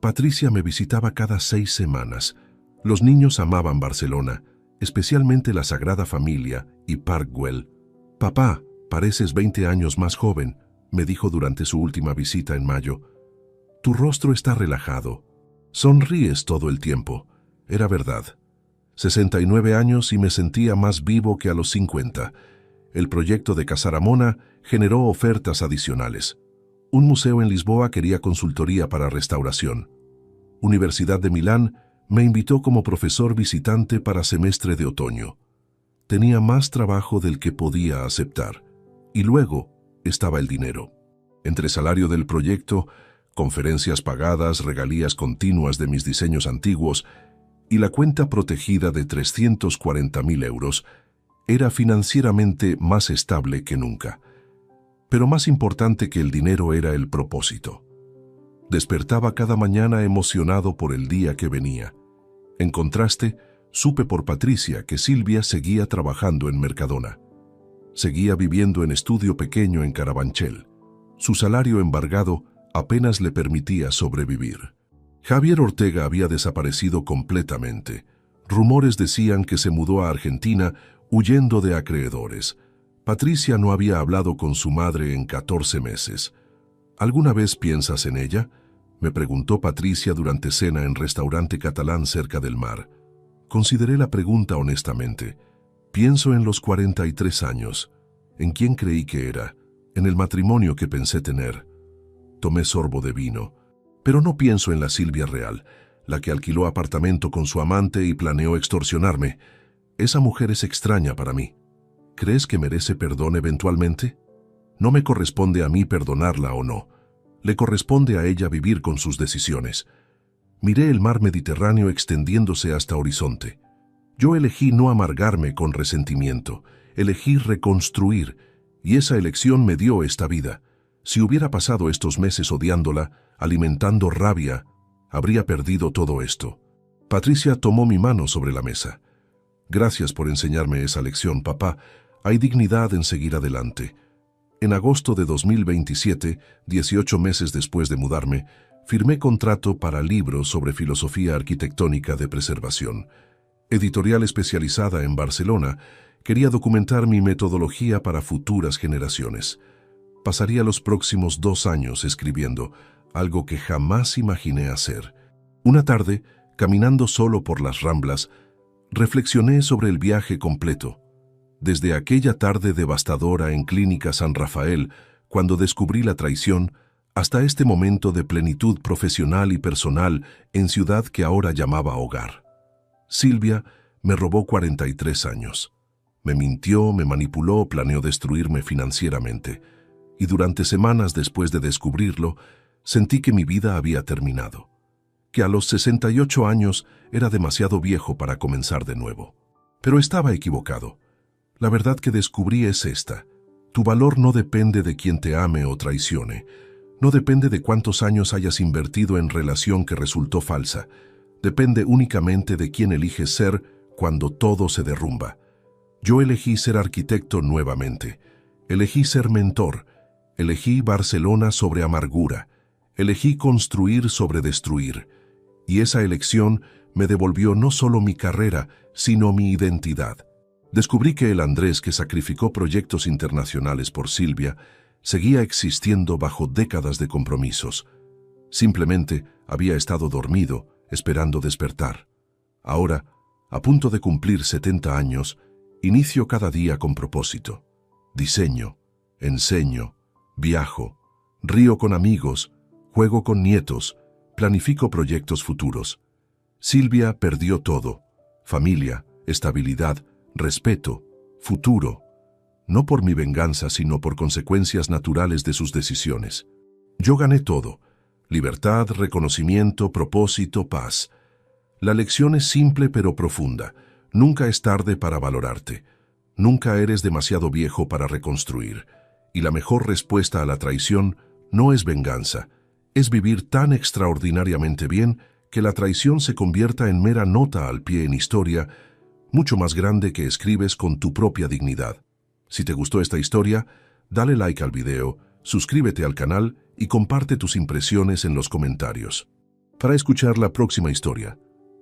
Patricia me visitaba cada 6 semanas. Los niños amaban Barcelona, especialmente la Sagrada Familia y Park Güell. «Papá, pareces 20 años más joven», me dijo durante su última visita en mayo. «Tu rostro está relajado. Sonríes todo el tiempo». Era verdad. 69 años y me sentía más vivo que a los 50. El proyecto de Casaramona generó ofertas adicionales. Un museo en Lisboa quería consultoría para restauración. Universidad de Milán me invitó como profesor visitante para semestre de otoño. Tenía más trabajo del que podía aceptar. Y luego estaba el dinero. Entre salario del proyecto, conferencias pagadas, regalías continuas de mis diseños antiguos y la cuenta protegida de 340.000 euros, era financieramente más estable que nunca. Pero más importante que el dinero era el propósito. Despertaba cada mañana emocionado por el día que venía. En contraste, supe por Patricia que Silvia seguía trabajando en Mercadona. Seguía viviendo en estudio pequeño en Carabanchel. Su salario embargado apenas le permitía sobrevivir. Javier Ortega había desaparecido completamente. Rumores decían que se mudó a Argentina huyendo de acreedores. Patricia no había hablado con su madre en 14 meses. ¿Alguna vez piensas en ella?, me preguntó Patricia durante cena en restaurante catalán cerca del mar. Consideré la pregunta honestamente. Pienso en los 43 años. ¿En quién creí que era? En el matrimonio que pensé tener. Tomé sorbo de vino. Pero no pienso en la Silvia real, la que alquiló apartamento con su amante y planeó extorsionarme. Esa mujer es extraña para mí. ¿Crees que merece perdón eventualmente? No me corresponde a mí perdonarla o no. Le corresponde a ella vivir con sus decisiones. Miré el mar Mediterráneo extendiéndose hasta horizonte. Yo elegí no amargarme con resentimiento. Elegí reconstruir, y esa elección me dio esta vida. Si hubiera pasado estos meses odiándola, alimentando rabia, habría perdido todo esto. Patricia tomó mi mano sobre la mesa. Gracias por enseñarme esa lección, papá. Hay dignidad en seguir adelante. En agosto de 2027, 18 meses después de mudarme, firmé contrato para libros sobre filosofía arquitectónica de preservación. Editorial especializada en Barcelona, quería documentar mi metodología para futuras generaciones. Pasaría los próximos 2 años escribiendo, algo que jamás imaginé hacer. Una tarde, caminando solo por las Ramblas, reflexioné sobre el viaje completo. Desde aquella tarde devastadora en Clínica San Rafael, cuando descubrí la traición, hasta este momento de plenitud profesional y personal en ciudad que ahora llamaba hogar. Silvia me robó 43 años. Me mintió, me manipuló, planeó destruirme financieramente. Y durante semanas después de descubrirlo, sentí que mi vida había terminado. Que a los 68 años era demasiado viejo para comenzar de nuevo. Pero estaba equivocado. La verdad que descubrí es esta. Tu valor no depende de quien te ame o traicione. No depende de cuántos años hayas invertido en relación que resultó falsa. Depende únicamente de quién eliges ser cuando todo se derrumba. Yo elegí ser arquitecto nuevamente. Elegí ser mentor. Elegí Barcelona sobre amargura. Elegí construir sobre destruir. Y esa elección me devolvió no solo mi carrera, sino mi identidad. Descubrí que el Andrés que sacrificó proyectos internacionales por Silvia seguía existiendo bajo décadas de compromisos. Simplemente había estado dormido, esperando despertar. Ahora, a punto de cumplir 70 años, inicio cada día con propósito. Diseño, enseño, viajo, río con amigos, juego con nietos, planifico proyectos futuros. Silvia perdió todo: familia, estabilidad, respeto, futuro. No por mi venganza, sino por consecuencias naturales de sus decisiones. Yo gané todo: libertad, reconocimiento, propósito, paz. La lección es simple pero profunda. Nunca es tarde para valorarte. Nunca eres demasiado viejo para reconstruir. Y la mejor respuesta a la traición no es venganza. Es vivir tan extraordinariamente bien que la traición se convierta en mera nota al pie en historia, mucho más grande que escribes con tu propia dignidad. Si te gustó esta historia, dale like al video, suscríbete al canal y comparte tus impresiones en los comentarios. Para escuchar la próxima historia,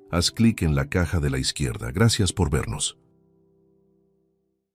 haz clic en la caja de la izquierda. Gracias por vernos.